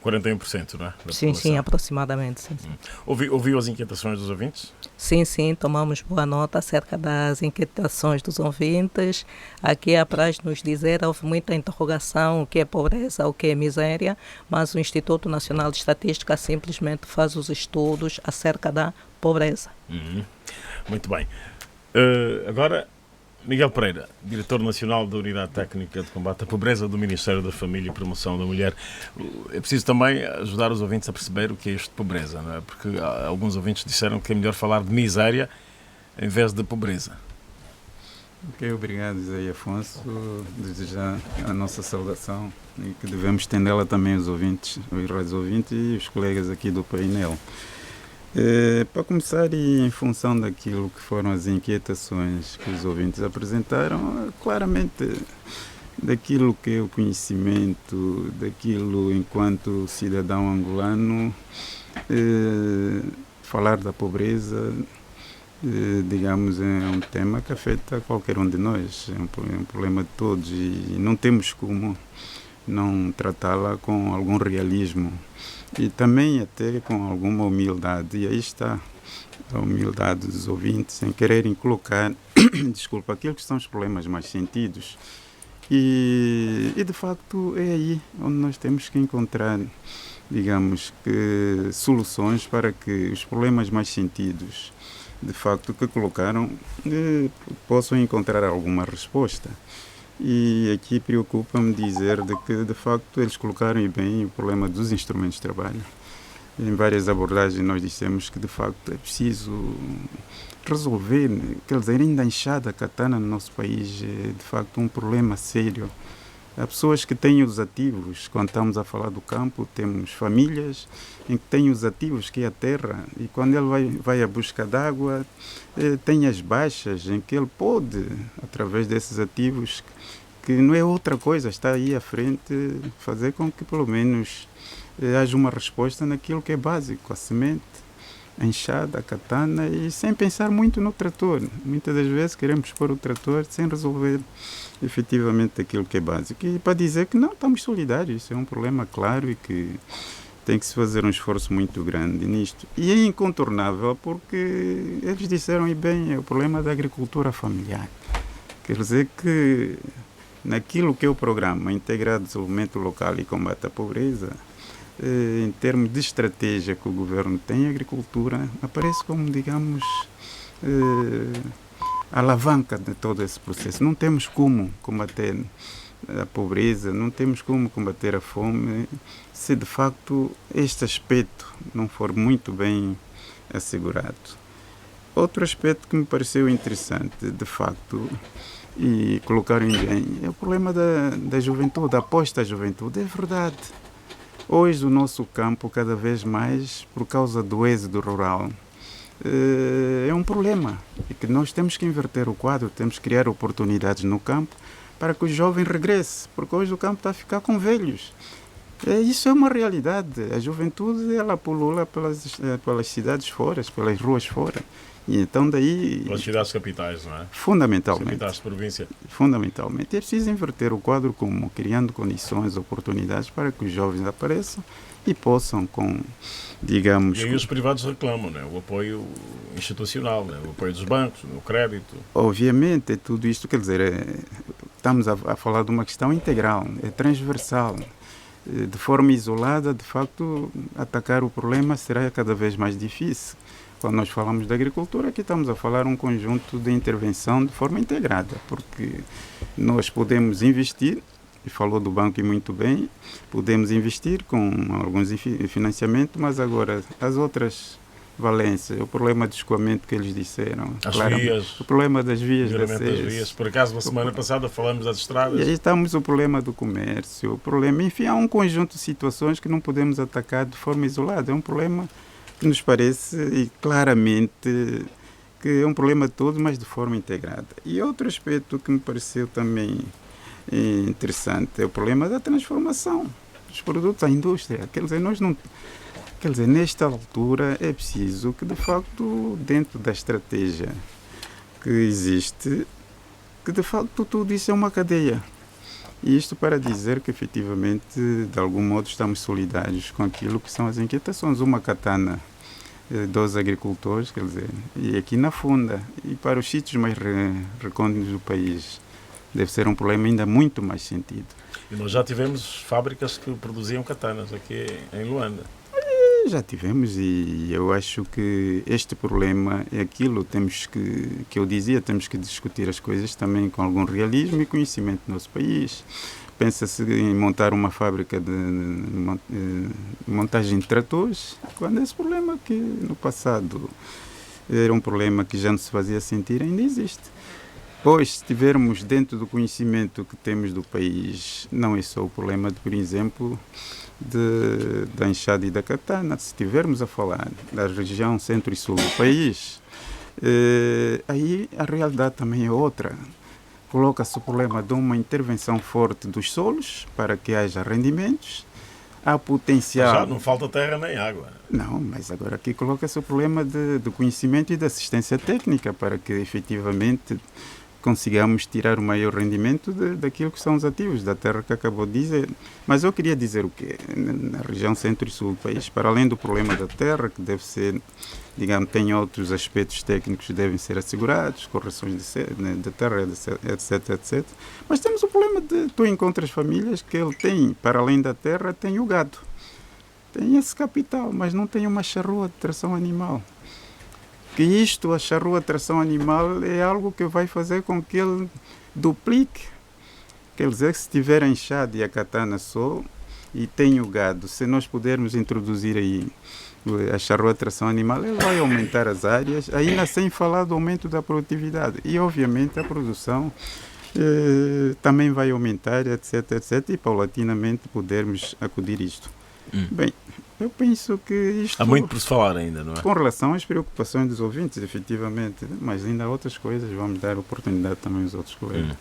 41%, não é? Sim, aproximadamente. Sim. Ouviu as inquietações dos ouvintes? Sim, tomamos boa nota acerca das inquietações dos ouvintes. Aqui apraz nos dizer, houve muita interrogação, o que é pobreza, o que é miséria, mas o Instituto Nacional de Estatística simplesmente faz os estudos acerca da pobreza. Muito bem. Agora, Miguel Pereira, Diretor Nacional da Unidade Técnica de Combate à Pobreza do Ministério da Família e Promoção da Mulher. É preciso também ajudar os ouvintes a perceber o que é isto de pobreza, não é? Porque alguns ouvintes disseram que é melhor falar de miséria em vez de pobreza. Ok, obrigado, Zé Afonso. Desde já a nossa saudação e que devemos estendê-la também aos ouvintes, aos ouvintes e os colegas aqui do painel. Para começar, e em função daquilo que foram as inquietações que os ouvintes apresentaram, claramente daquilo que é o conhecimento, daquilo enquanto cidadão angolano, falar da pobreza, digamos, é um tema que afeta qualquer um de nós, é um problema de todos e não temos como não tratá-la com algum realismo. E também até com alguma humildade, e aí está a humildade dos ouvintes em quererem colocar, desculpa, aquilo que são os problemas mais sentidos. E de facto é aí onde nós temos que encontrar, digamos, que soluções para que os problemas mais sentidos, de facto, que colocaram, possam encontrar alguma resposta. E aqui preocupa-me dizer de que, de facto, eles colocaram bem o problema dos instrumentos de trabalho. Em várias abordagens nós dissemos que, de facto, é preciso resolver, quer dizer, ainda a enxada, a katana no nosso país é, de facto, um problema sério. Há pessoas que têm os ativos, quando estamos a falar do campo, temos famílias em que têm os ativos, que é a terra, e quando ele vai à busca d'água, tem as baixas em que ele pode, através desses ativos, que não é outra coisa, está aí à frente, fazer com que pelo menos haja uma resposta naquilo que é básico, a semente, a enxada, a katana, e sem pensar muito no trator. Muitas das vezes queremos pôr o trator sem resolver efetivamente aquilo que é básico. E para dizer que não, estamos solidários, isso é um problema claro e que tem que se fazer um esforço muito grande nisto. E é incontornável porque eles disseram, e bem, é o problema da agricultura familiar. Quer dizer que naquilo que é o programa Integrado de Desenvolvimento Local e Combate à Pobreza, em termos de estratégia que o governo tem, a agricultura aparece como, digamos, a alavanca de todo esse processo. Não temos como combater a pobreza, não temos como combater a fome se de facto este aspecto não for muito bem assegurado. Outro aspecto que me pareceu interessante, de facto, e colocaram bem, é o problema da juventude, da aposta à juventude. É verdade. Hoje o nosso campo, cada vez mais, por causa do êxodo rural, é um problema. E que nós temos que inverter o quadro, temos que criar oportunidades no campo para que o jovem regresse, porque hoje o campo está a ficar com velhos. Isso é uma realidade. A juventude, ela pulula pelas cidades fora, pelas ruas fora. E então daí... As cidades capitais, não é? Fundamentalmente. As capitais de província. Fundamentalmente. É preciso inverter o quadro como criando condições, oportunidades para que os jovens apareçam e possam digamos... E aí os privados reclamam, né? O apoio institucional, né? O apoio dos bancos, o crédito. Obviamente, é tudo isto, quer dizer, estamos a falar de uma questão integral, é transversal. De forma isolada, de facto, atacar o problema será cada vez mais difícil. Quando nós falamos da agricultura, aqui estamos a falar um conjunto de intervenção de forma integrada, porque nós podemos investir, e falou do banco e muito bem, podemos investir com alguns financiamentos, mas agora as outras valências, o problema de escoamento que eles disseram, vias, o problema das vias de acesso. Por acaso, na semana passada falamos das estradas. E aí estamos o problema do comércio, o problema, enfim, há um conjunto de situações que não podemos atacar de forma isolada, é um problema que nos parece e claramente que é um problema de todos, mas de forma integrada. E outro aspecto que me pareceu também interessante é o problema da transformação dos produtos à indústria. Quer dizer, nesta altura é preciso que, de facto, dentro da estratégia que existe, que de facto tudo isso é uma cadeia. E isto para dizer que, efetivamente, de algum modo estamos solidários com aquilo que são as inquietações. Uma katana dos agricultores, quer dizer, e aqui na Funda, e para os sítios mais recônditos do país, deve ser um problema ainda muito mais sentido. E nós já tivemos fábricas que produziam katanas aqui em Luanda. Já tivemos, e eu acho que este problema é aquilo que eu dizia, temos que discutir as coisas também com algum realismo e conhecimento do nosso país. Pensa-se em montar uma fábrica de montagem de tratores, quando esse problema que no passado era um problema que já não se fazia sentir, ainda existe. Pois, se tivermos dentro do conhecimento que temos do país, não é só o problema, por exemplo, da enxada e da katana. Se estivermos a falar da região centro e sul do país, aí a realidade também é outra. Coloca-se o problema de uma intervenção forte dos solos para que haja rendimentos. Há potencial... Já não falta terra nem água. Não, mas agora aqui coloca-se o problema do conhecimento e da assistência técnica para que efetivamente consigamos tirar o maior rendimento daquilo que são os ativos da terra que acabou de dizer. Mas eu queria dizer o quê? Na região centro e sul do país, para além do problema da terra, que deve ser, digamos, tem outros aspectos técnicos que devem ser assegurados, correções de terra, etc, etc. Mas temos o problema de tu encontras famílias que ele tem, para além da terra, tem o gado. Tem esse capital, mas não tem uma charrua de tração animal. Que isto, a charrua de tração animal, é algo que vai fazer com que ele duplique. Quer dizer que se tiver a enxada e a katana só, e tem o gado, se nós pudermos introduzir aí a charrua de tração animal, ele vai aumentar as áreas, ainda sem falar do aumento da produtividade. E, obviamente, a produção também vai aumentar, etc, etc, e paulatinamente podermos acudir isto. Bem, eu penso que isto... Há muito por se falar ainda, não é? Com relação às preocupações dos ouvintes, efetivamente, mas ainda há outras coisas, vamos dar oportunidade também aos outros colegas.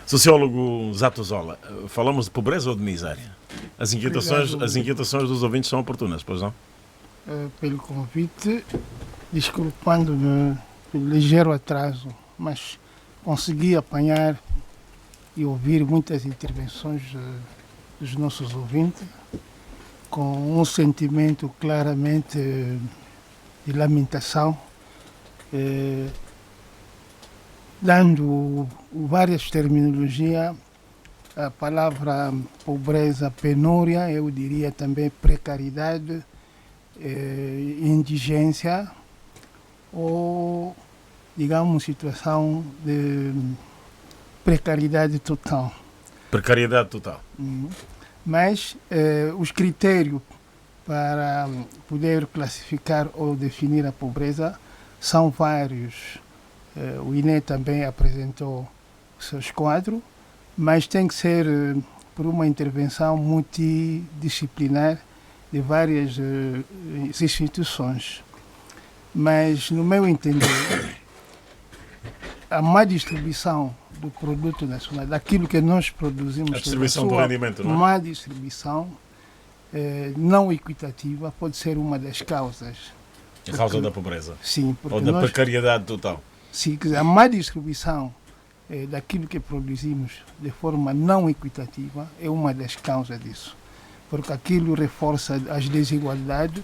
Sociólogo Zatozola, falamos de pobreza ou de miséria? As inquietações dos ouvintes são oportunas, pois não? Pelo convite, desculpando-me pelo ligeiro atraso, mas consegui apanhar e ouvir muitas intervenções dos nossos ouvintes, com um sentimento claramente de lamentação, dando várias terminologias, a palavra pobreza, penúria, eu diria também precariedade, indigência ou, digamos, situação de precariedade total. Precariedade total. Mas os critérios para poder classificar ou definir a pobreza são vários. O INE também apresentou os seus quadros, mas tem que ser por uma intervenção multidisciplinar de várias instituições. Mas, no meu entender, a má distribuição do produto nacional, daquilo que nós produzimos, a distribuição do rendimento, não é? Má distribuição não equitativa pode ser uma das causas A causa da pobreza? Sim. Ou da precariedade total? Sim, quer dizer, a má distribuição daquilo que produzimos de forma não equitativa é uma das causas disso. Porque aquilo reforça as desigualdades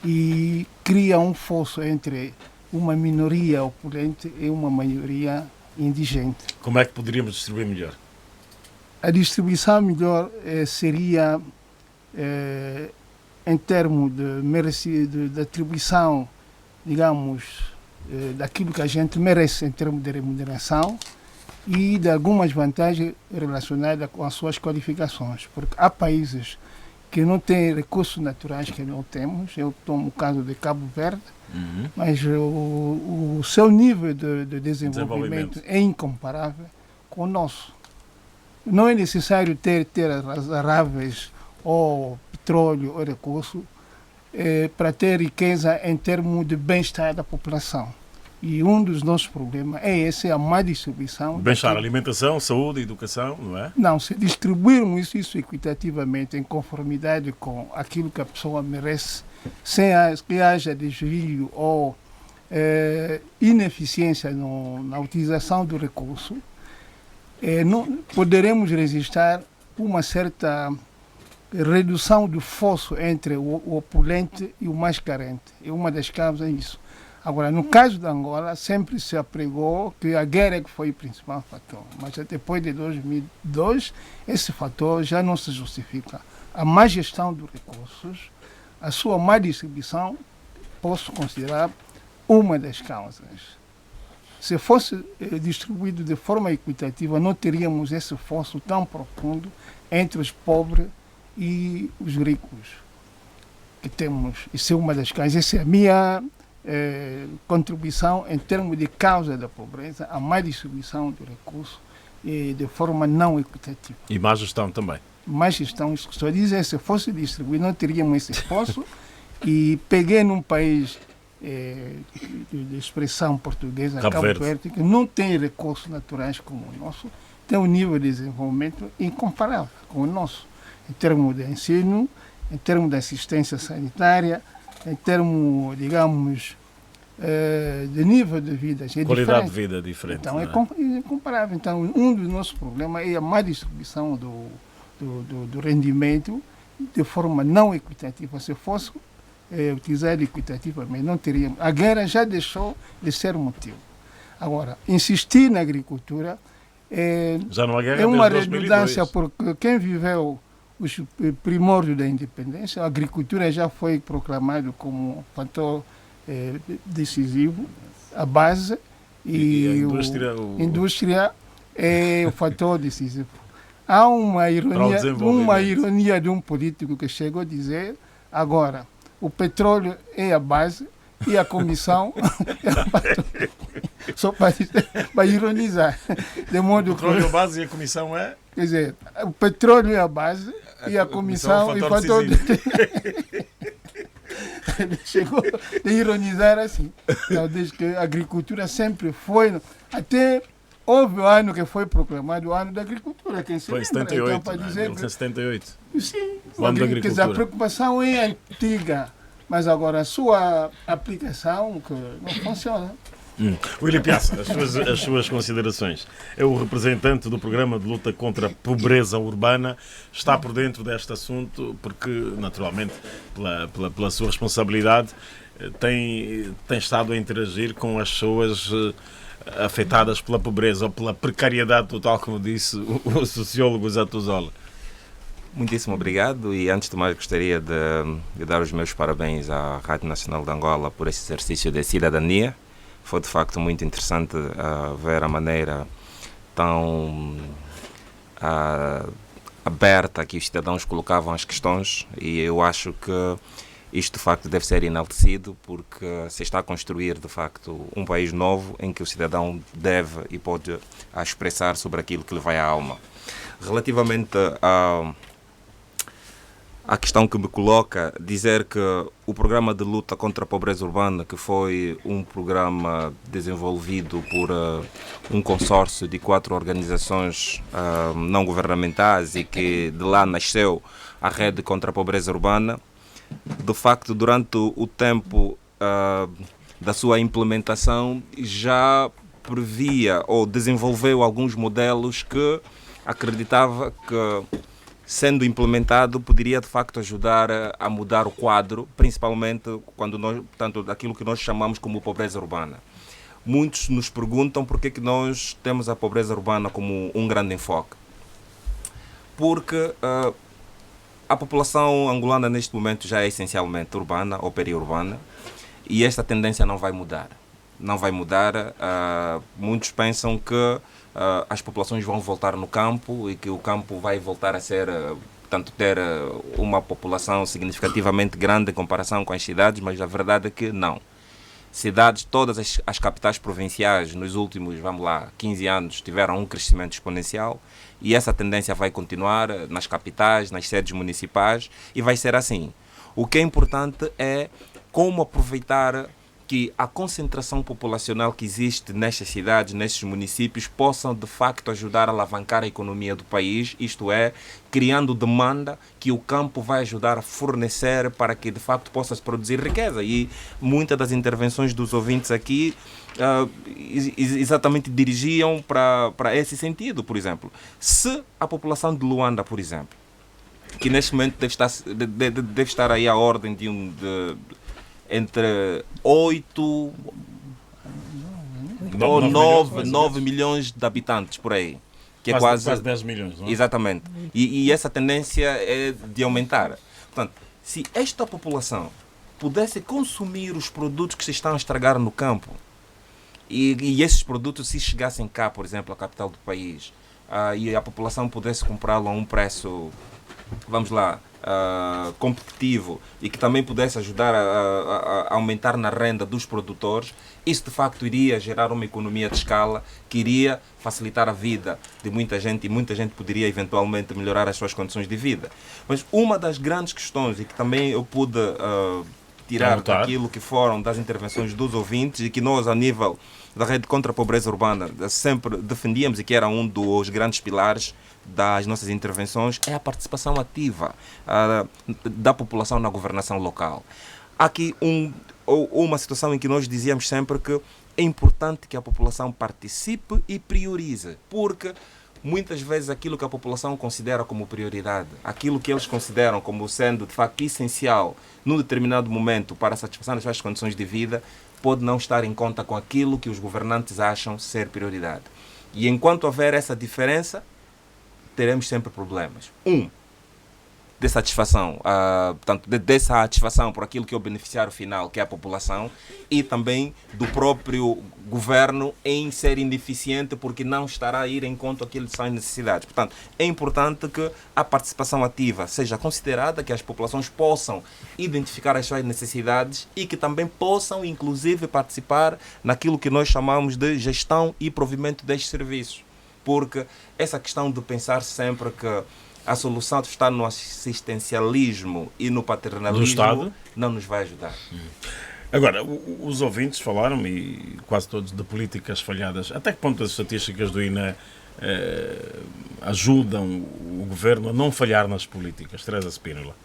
e cria um fosso entre uma minoria opulente e uma maioria indigente. Como é que poderíamos distribuir melhor? A distribuição melhor seria em termos de atribuição, digamos, daquilo que a gente merece em termos de remuneração e de algumas vantagens relacionadas com as suas qualificações. Porque há países que não têm recursos naturais que não temos. Eu tomo o caso de Cabo Verde, mas o seu nível de desenvolvimento é incomparável com o nosso. Não é necessário ter terras aráveis ou petróleo ou recurso para ter riqueza em termos de bem-estar da população. E um dos nossos problemas é esse, a má distribuição. Bem-estar, alimentação, saúde, educação, não é? Não, se distribuirmos isso equitativamente, em conformidade com aquilo que a pessoa merece, sem que haja desvio ou ineficiência na utilização do recurso, não poderemos resistir uma certa redução do fosso entre o opulente e o mais carente. É uma das causas disso. Agora, no caso da Angola, sempre se apregou que a guerra foi o principal fator. Mas depois de 2002, esse fator já não se justifica. A má gestão dos recursos, a sua má distribuição, posso considerar uma das causas. Se fosse distribuído de forma equitativa, não teríamos esse fosso tão profundo entre os pobres e os ricos que temos. Isso é uma das causas. Essa é a minha contribuição em termos de causa da pobreza, a má distribuição do recurso de forma não equitativa. E má gestão também. Má gestão, isso que estou a dizer, se fosse distribuído, não teríamos esse esforço. E peguei num país de expressão portuguesa, Cabo Verde, que não tem recursos naturais como o nosso, tem um nível de desenvolvimento incomparável com o nosso, em termos de ensino, em termos de assistência sanitária, em termos, digamos, de nível de vida. É qualidade diferente. De vida diferente. Então, é incomparável. Então, um dos nossos problemas é a má distribuição do rendimento de forma não equitativa. Se fosse utilizado equitativamente, não teríamos. A guerra já deixou de ser motivo. Agora, insistir na agricultura já não há guerra é uma desde 2002. redundância, porque quem viveu os primórdios da independência, a agricultura já foi proclamado como fator decisivo, a base, e a indústria é o fator decisivo. Há uma ironia de um político que chegou a dizer, agora, o petróleo é a base e a comissão é a base. Só para ironizar. De modo o petróleo é a base e a comissão é? Quer dizer, o petróleo é a base e a comissão é o fator chegou a ironizar assim. Então, desde que a agricultura sempre foi, até houve o ano que foi proclamado o ano da agricultura. Quem se foi em 78, então, para dizer 1978. Sim, o ano da agricultura. Quer dizer, a preocupação é antiga, mas agora a sua aplicação que não funciona. Willy Piazza, as suas considerações. É o representante do programa de luta contra a pobreza urbana, está por dentro deste assunto porque, naturalmente, pela sua responsabilidade, tem estado a interagir com as pessoas afetadas pela pobreza ou pela precariedade total, como disse o sociólogo Zatuzola. Muitíssimo obrigado e, antes de mais, gostaria de dar os meus parabéns à Rádio Nacional de Angola por esse exercício de cidadania. Foi de facto muito interessante ver a maneira tão aberta que os cidadãos colocavam as questões, e eu acho que isto de facto deve ser enaltecido, porque se está a construir de facto um país novo em que o cidadão deve e pode expressar sobre aquilo que lhe vai à alma. Relativamente a questão que me coloca, dizer que o programa de luta contra a pobreza urbana, que foi um programa desenvolvido por um consórcio de 4 organizações não governamentais e que de lá nasceu a Rede contra a Pobreza Urbana, de facto, durante o tempo da sua implementação, já previa ou desenvolveu alguns modelos que acreditava que, sendo implementado, poderia de facto ajudar a mudar o quadro, principalmente quando portanto, daquilo que nós chamamos como pobreza urbana. Muitos nos perguntam por que nós temos a pobreza urbana como um grande enfoque. Porque a população angolana neste momento já é essencialmente urbana ou periurbana, e esta tendência não vai mudar. Não vai mudar. Muitos pensam que as populações vão voltar no campo e que o campo vai voltar a ser, ter uma população significativamente grande em comparação com as cidades, mas a verdade é que não. Cidades, todas as capitais provinciais nos últimos, 15 anos tiveram um crescimento exponencial, e essa tendência vai continuar nas capitais, nas sedes municipais, e vai ser assim. O que é importante é como aproveitar que a concentração populacional que existe nestas cidades, nestes municípios, possam de facto ajudar a alavancar a economia do país, isto é, criando demanda que o campo vai ajudar a fornecer para que de facto possa-se produzir riqueza. E muitas das intervenções dos ouvintes aqui exatamente dirigiam para esse sentido. Por exemplo, se a população de Luanda, por exemplo, que neste momento deve estar aí à ordem de entre 8 ou 9 milhões de habitantes por aí, que é quase 10 milhões, não é? Exatamente. E essa tendência é de aumentar. Portanto, se esta população pudesse consumir os produtos que se estão a estragar no campo, e esses produtos, se chegassem cá, por exemplo, à capital do país, e a população pudesse comprá-lo a um preço, competitivo, e que também pudesse ajudar a aumentar na renda dos produtores, isso de facto iria gerar uma economia de escala que iria facilitar a vida de muita gente, e muita gente poderia eventualmente melhorar as suas condições de vida. Mas uma das grandes questões, e que também eu pude tirar daquilo que foram das intervenções dos ouvintes, e que nós, a nível da Rede contra a Pobreza Urbana, sempre defendíamos, e que era um dos grandes pilares das nossas intervenções, é a participação ativa da população na governação local. Há aqui uma situação em que nós dizíamos sempre que é importante que a população participe e priorize, porque muitas vezes aquilo que a população considera como prioridade, aquilo que eles consideram como sendo de facto essencial num determinado momento para a satisfação das suas condições de vida, pode não estar em conta com aquilo que os governantes acham ser prioridade. E enquanto houver essa diferença, teremos sempre problemas. De satisfação, dessa satisfação por aquilo que é o beneficiário final, que é a população, e também do próprio governo em ser ineficiente porque não estará a ir em conta aquilo que são as necessidades. Portanto, é importante que a participação ativa seja considerada, que as populações possam identificar as suas necessidades e que também possam, inclusive, participar naquilo que nós chamamos de gestão e provimento destes serviços. Porque essa questão de pensar sempre que a solução está no assistencialismo e no paternalismo não nos vai ajudar. Agora, os ouvintes falaram, e quase todos, de políticas falhadas. Até que ponto as estatísticas do INE ajudam o governo a não falhar nas políticas? Teresa Spínola.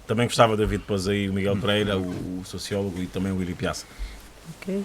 Também gostava de ouvir depois aí o Miguel Pereira, o sociólogo, e também o Willy Piazza. Ok.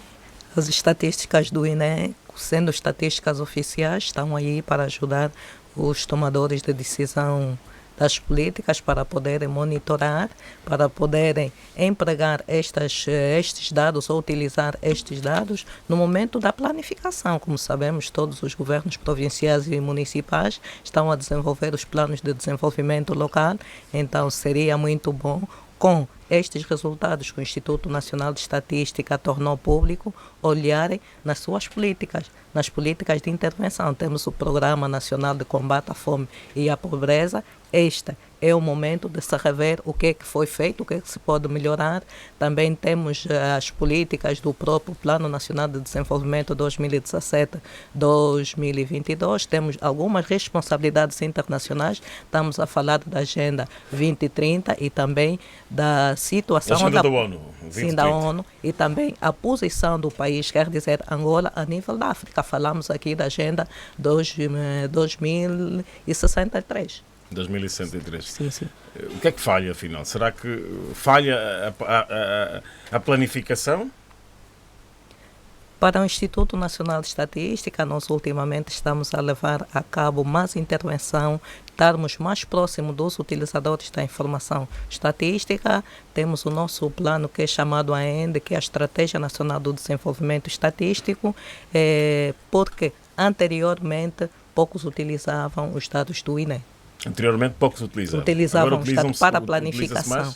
As estatísticas do INE, sendo estatísticas oficiais, estão aí para ajudar os tomadores de decisão das políticas para poderem monitorar, para poderem empregar estes dados ou utilizar estes dados no momento da planificação. Como sabemos, todos os governos provinciais e municipais estão a desenvolver os planos de desenvolvimento local, então seria muito bom, com estes resultados que o Instituto Nacional de Estatística tornou público, olharem nas suas políticas, nas políticas de intervenção. Temos o Programa Nacional de Combate à Fome e à Pobreza. Este é o momento de se rever o que é que foi feito, o que é que se pode melhorar. Também temos as políticas do próprio Plano Nacional de Desenvolvimento 2017-2022. Temos algumas responsabilidades internacionais. Estamos a falar da Agenda 2030 e também da situação da ONU, 2030. Sim, da ONU, e também a posição do país, quer dizer, Angola, a nível da África. Falamos aqui da Agenda 2063. 2.063. Sim. O que é que falha, afinal? Será que falha a planificação? Para o Instituto Nacional de Estatística, nós ultimamente estamos a levar a cabo mais intervenção, estarmos mais próximos dos utilizadores da informação estatística. Temos o nosso plano que é chamado AEND, que é a Estratégia Nacional do Desenvolvimento Estatístico, porque anteriormente poucos utilizavam os dados do INE. Anteriormente poucos utilizavam. Utilizavam os dados para a planificação.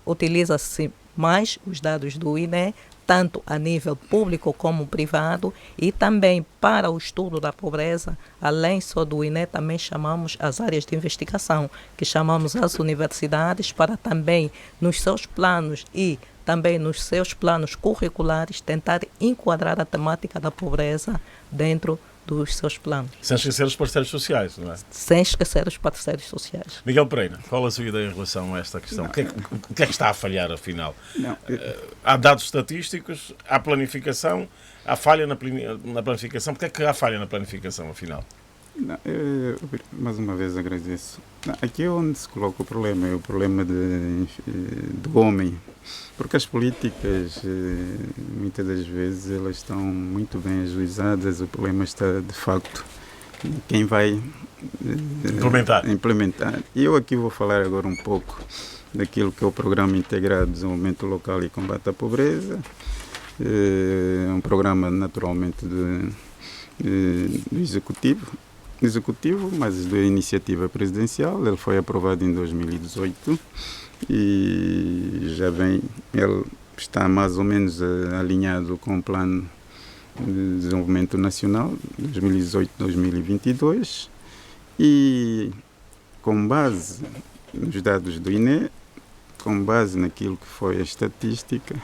Utiliza-se mais os dados do INE, tanto a nível público como privado, e também para o estudo da pobreza, além só do INE, também chamamos as áreas de investigação, que chamamos as universidades, para também nos seus planos e também nos seus planos curriculares tentar enquadrar a temática da pobreza dentro dos seus planos. Sem esquecer os parceiros sociais, não é? Sem esquecer os parceiros sociais. Miguel Pereira, qual a sua ideia em relação a esta questão? O que é que está a falhar, afinal? Há dados estatísticos, há planificação, há falha na planificação. Porquê é que há falha na planificação, afinal? Mais uma vez agradeço. Aqui é onde se coloca o problema, é o problema do homem. Porque as políticas, muitas das vezes, elas estão muito bem ajuizadas. O problema está, de facto, em quem vai implementar. E eu aqui vou falar agora um pouco daquilo que é o Programa Integrado de Desenvolvimento Local e Combate à Pobreza. É um programa, naturalmente, do Executivo, mas da iniciativa presidencial. Ele foi aprovado em 2018 e ele está mais ou menos alinhado com o Plano de Desenvolvimento Nacional 2018-2022 e com base nos dados do INE, com base naquilo que foi a estatística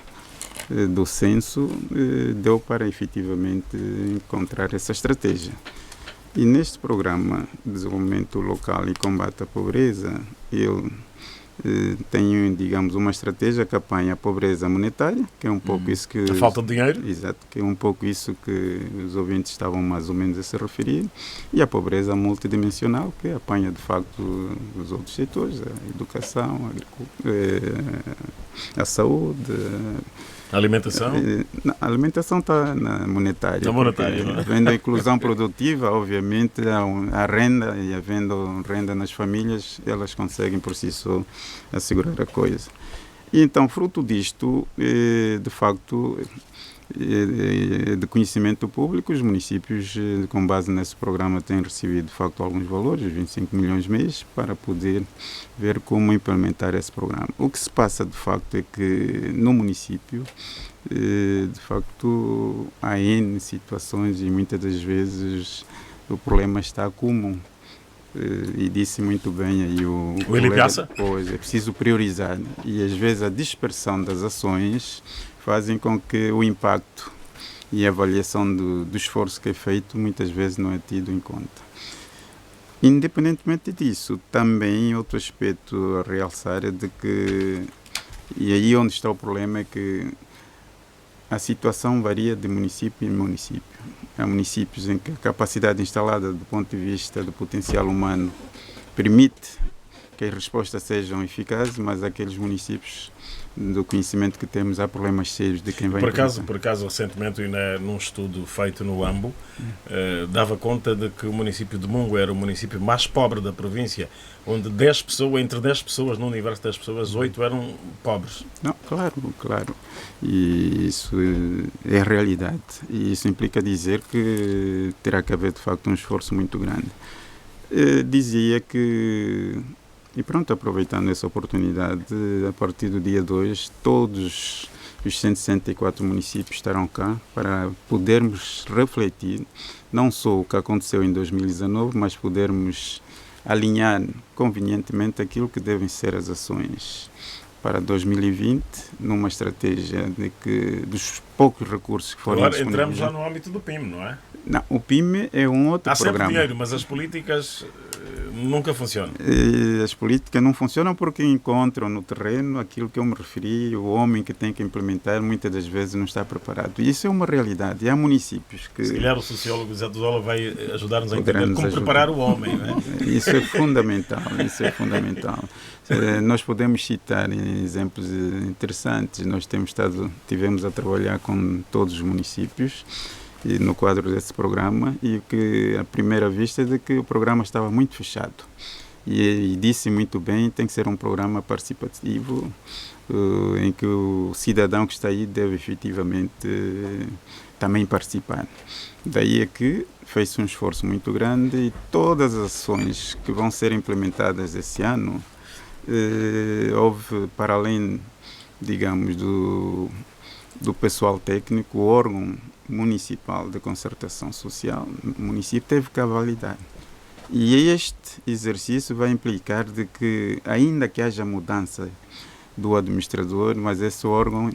do censo, deu para efetivamente encontrar essa estratégia. E neste programa de desenvolvimento local e combate à pobreza, ele tem, digamos, uma estratégia que apanha a pobreza monetária, que é um pouco isso que... A falta de dinheiro? Exato, que é um pouco isso que os ouvintes estavam mais ou menos a se referir, e a pobreza multidimensional, que apanha, de facto, os outros setores, a educação, a agricultura, a saúde... A alimentação? A alimentação está na monetária. Na monetária, não é? Havendo a inclusão produtiva, obviamente, a renda, e havendo renda nas famílias, elas conseguem por si só assegurar a coisa. E então, fruto disto, de facto, de conhecimento público, os municípios, com base nesse programa, têm recebido, de facto, alguns valores, 25 milhões mês, para poder ver como implementar esse programa. O que se passa, de facto, é que no município, de facto, há N situações e muitas das vezes o problema está comum. E disse muito bem aí o colega, pois é preciso priorizar, e às vezes a dispersão das ações fazem com que o impacto e a avaliação do esforço que é feito muitas vezes não é tido em conta. Independentemente disso, também outro aspecto a realçar é de que, e aí onde está o problema, é que a situação varia de município em município. Há municípios em que a capacidade instalada do ponto de vista do potencial humano permite que as respostas sejam eficazes, mas aqueles municípios, do conhecimento que temos, há problemas sérios de quem vai implementar. Por acaso, recentemente, num estudo feito no AMBO, dava conta de que o município de Mungo era o município mais pobre da província, onde entre 10 pessoas, no universo de 10 pessoas, 8 eram pobres. Não, claro. E isso é a realidade. E isso implica dizer que terá que haver, de facto, um esforço muito grande. Dizia que... E pronto, aproveitando essa oportunidade, a partir do dia 2, todos os 164 municípios estarão cá para podermos refletir não só o que aconteceu em 2019, mas podermos alinhar convenientemente aquilo que devem ser as ações para 2020, numa estratégia de que dos poucos recursos que foram disponíveis. Agora entramos já no âmbito do PIM, não é? Não, o PIM é um outro programa. Há sempre dinheiro, mas as políticas nunca funcionam. As políticas não funcionam porque encontram no terreno aquilo que eu me referi, o homem que tem que implementar muitas das vezes não está preparado. E isso é uma realidade. E há municípios que... Se calhar o sociólogo Zé Duzola vai ajudar-nos a entender como preparar o homem, não é? Isso é fundamental, isso é fundamental. Nós podemos citar exemplos interessantes. Nós tivemos a trabalhar com todos os municípios e no quadro desse programa, e que à primeira vista é de que o programa estava muito fechado. E disse muito bem, tem que ser um programa participativo, em que o cidadão que está aí deve efetivamente também participar. Daí é que fez-se um esforço muito grande e todas as ações que vão ser implementadas esse ano, houve, para além, digamos, do pessoal técnico, o órgão municipal de concertação social, o município teve que validar. E este exercício vai implicar de que, ainda que haja mudança do administrador, mas esse órgão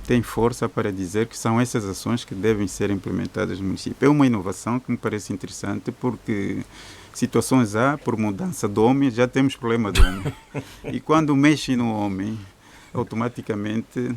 tem força para dizer que são essas ações que devem ser implementadas no município. É uma inovação que me parece interessante, porque situações há, por mudança do homem, já temos problema do homem. E quando mexe no homem, automaticamente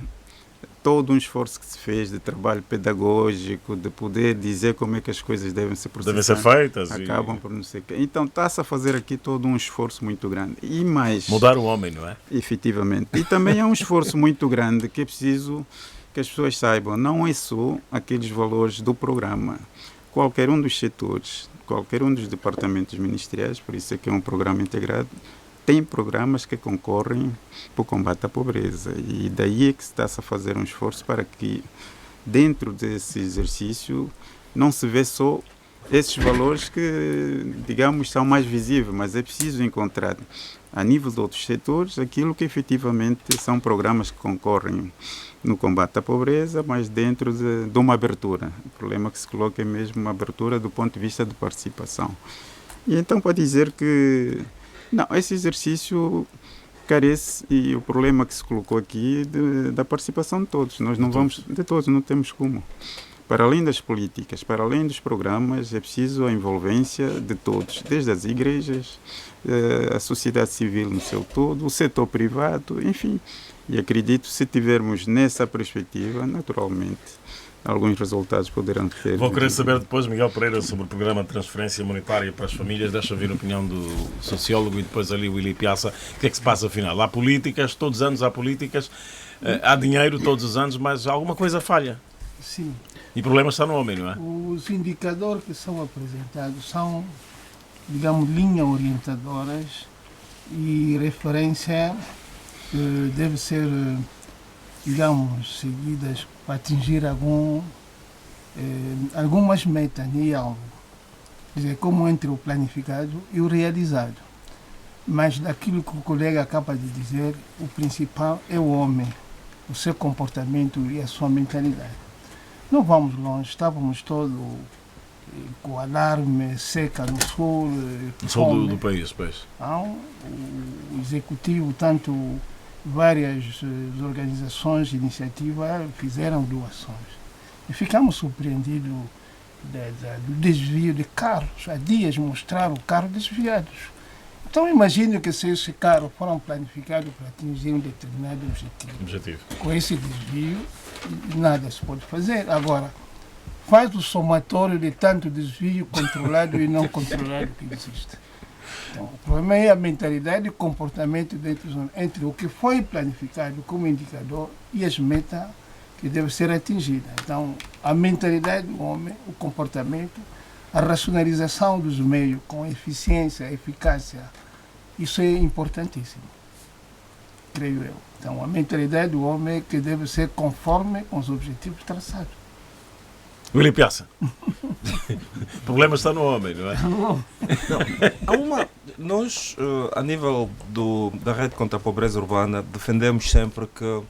todo um esforço que se fez de trabalho pedagógico, de poder dizer como é que as coisas devem ser processadas, devem ser feitas, acabam por não sei o quê. Então está-se a fazer aqui todo um esforço muito grande. E mais... mudar o homem, não é? Efetivamente. E também é um esforço muito grande que é preciso que as pessoas saibam. Não é só aqueles valores do programa. Qualquer um dos setores, qualquer um dos departamentos ministeriais, por isso é que é um programa integrado, tem programas que concorrem para o combate à pobreza. E daí é que se está-se a fazer um esforço para que, dentro desse exercício, não se vê só esses valores que, digamos, são mais visíveis, mas é preciso encontrar, a nível de outros setores, aquilo que efetivamente são programas que concorrem no combate à pobreza, mas dentro de uma abertura. O problema que se coloca é mesmo uma abertura do ponto de vista de participação. E então, para dizer que não, esse exercício carece, e o problema que se colocou aqui da participação de todos. Nós não vamos, de todos, não temos como. Para além das políticas, para além dos programas, é preciso a envolvência de todos, desde as igrejas, a sociedade civil no seu todo, o setor privado, enfim. E acredito, se tivermos nessa perspectiva, naturalmente, alguns resultados poderão ter. Vou querer saber depois, Miguel Pereira, sobre o programa de transferência monetária para as famílias. Deixa vir a opinião do sociólogo e depois ali o Willy Piazza. O que é que se passa afinal? Há políticas, todos os anos há políticas, há dinheiro todos os anos, mas alguma coisa falha. Sim. E o problema está no homem, não é? Os indicadores que são apresentados são, digamos, linhas orientadoras e referência deve ser, digamos, seguidas para atingir algumas metas e algo. Quer dizer, como entre o planificado e o realizado. Mas daquilo que o colega acaba de dizer, o principal é o homem, o seu comportamento e a sua mentalidade. Não vamos longe, estávamos todos com alarme, seca no sul. No sul do país, pois. O executivo, tanto várias organizações, iniciativas, fizeram doações. E ficamos surpreendidos do desvio de carros. Há dias mostraram carros desviados. Então imagine que se esses carros foram planificados para atingir um determinado objetivo. Com esse desvio, nada se pode fazer. Agora, faz o somatório de tanto desvio controlado e não controlado que existe. Então, o problema é a mentalidade e o comportamento entre o que foi planificado como indicador e as metas que devem ser atingidas. Então, a mentalidade do homem, o comportamento, a racionalização dos meios com eficiência, eficácia, isso é importantíssimo, creio eu. Então, a mentalidade do homem é que deve ser conforme com os objetivos traçados. Willy Piazza. O problema está no homem, não é? Não, nós, a nível da Rede contra a Pobreza Urbana, defendemos sempre que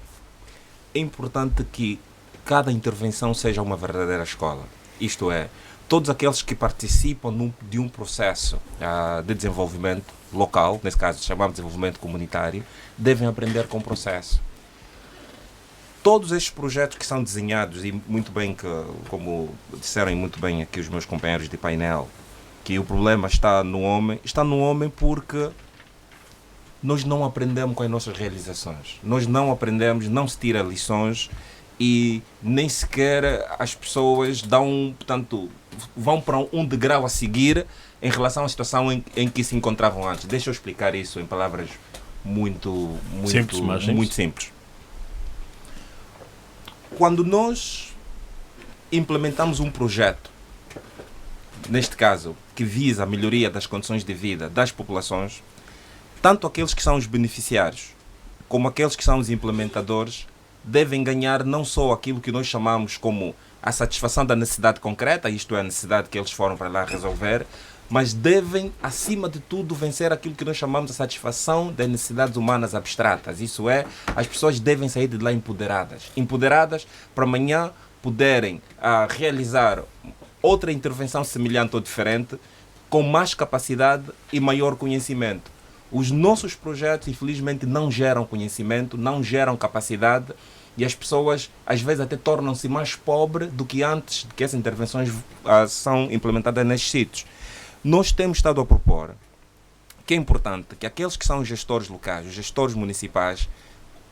é importante que cada intervenção seja uma verdadeira escola. Isto é, todos aqueles que participam de um processo de desenvolvimento local, nesse caso chamamos de desenvolvimento comunitário, devem aprender com o processo. Todos estes projetos que são desenhados, e muito bem, como disseram muito bem aqui os meus companheiros de painel, que o problema está no homem porque nós não aprendemos com as nossas realizações. Nós não aprendemos, não se tira lições e nem sequer as pessoas vão para um degrau a seguir em relação à situação em que se encontravam antes. Deixa eu explicar isso em palavras muito simples. Quando nós implementamos um projeto, neste caso, que visa a melhoria das condições de vida das populações, tanto aqueles que são os beneficiários como aqueles que são os implementadores devem ganhar não só aquilo que nós chamamos como a satisfação da necessidade concreta, isto é, a necessidade que eles foram para lá resolver, mas devem, acima de tudo, vencer aquilo que nós chamamos de satisfação das necessidades humanas abstratas. Isso é, as pessoas devem sair de lá empoderadas para amanhã poderem realizar outra intervenção semelhante ou diferente, com mais capacidade e maior conhecimento. Os nossos projetos, infelizmente, não geram conhecimento, não geram capacidade, e as pessoas, às vezes, até tornam-se mais pobres do que antes de que essas intervenções são implementadas nestes sítios. Nós temos estado a propor que é importante que aqueles que são os gestores locais, os gestores municipais,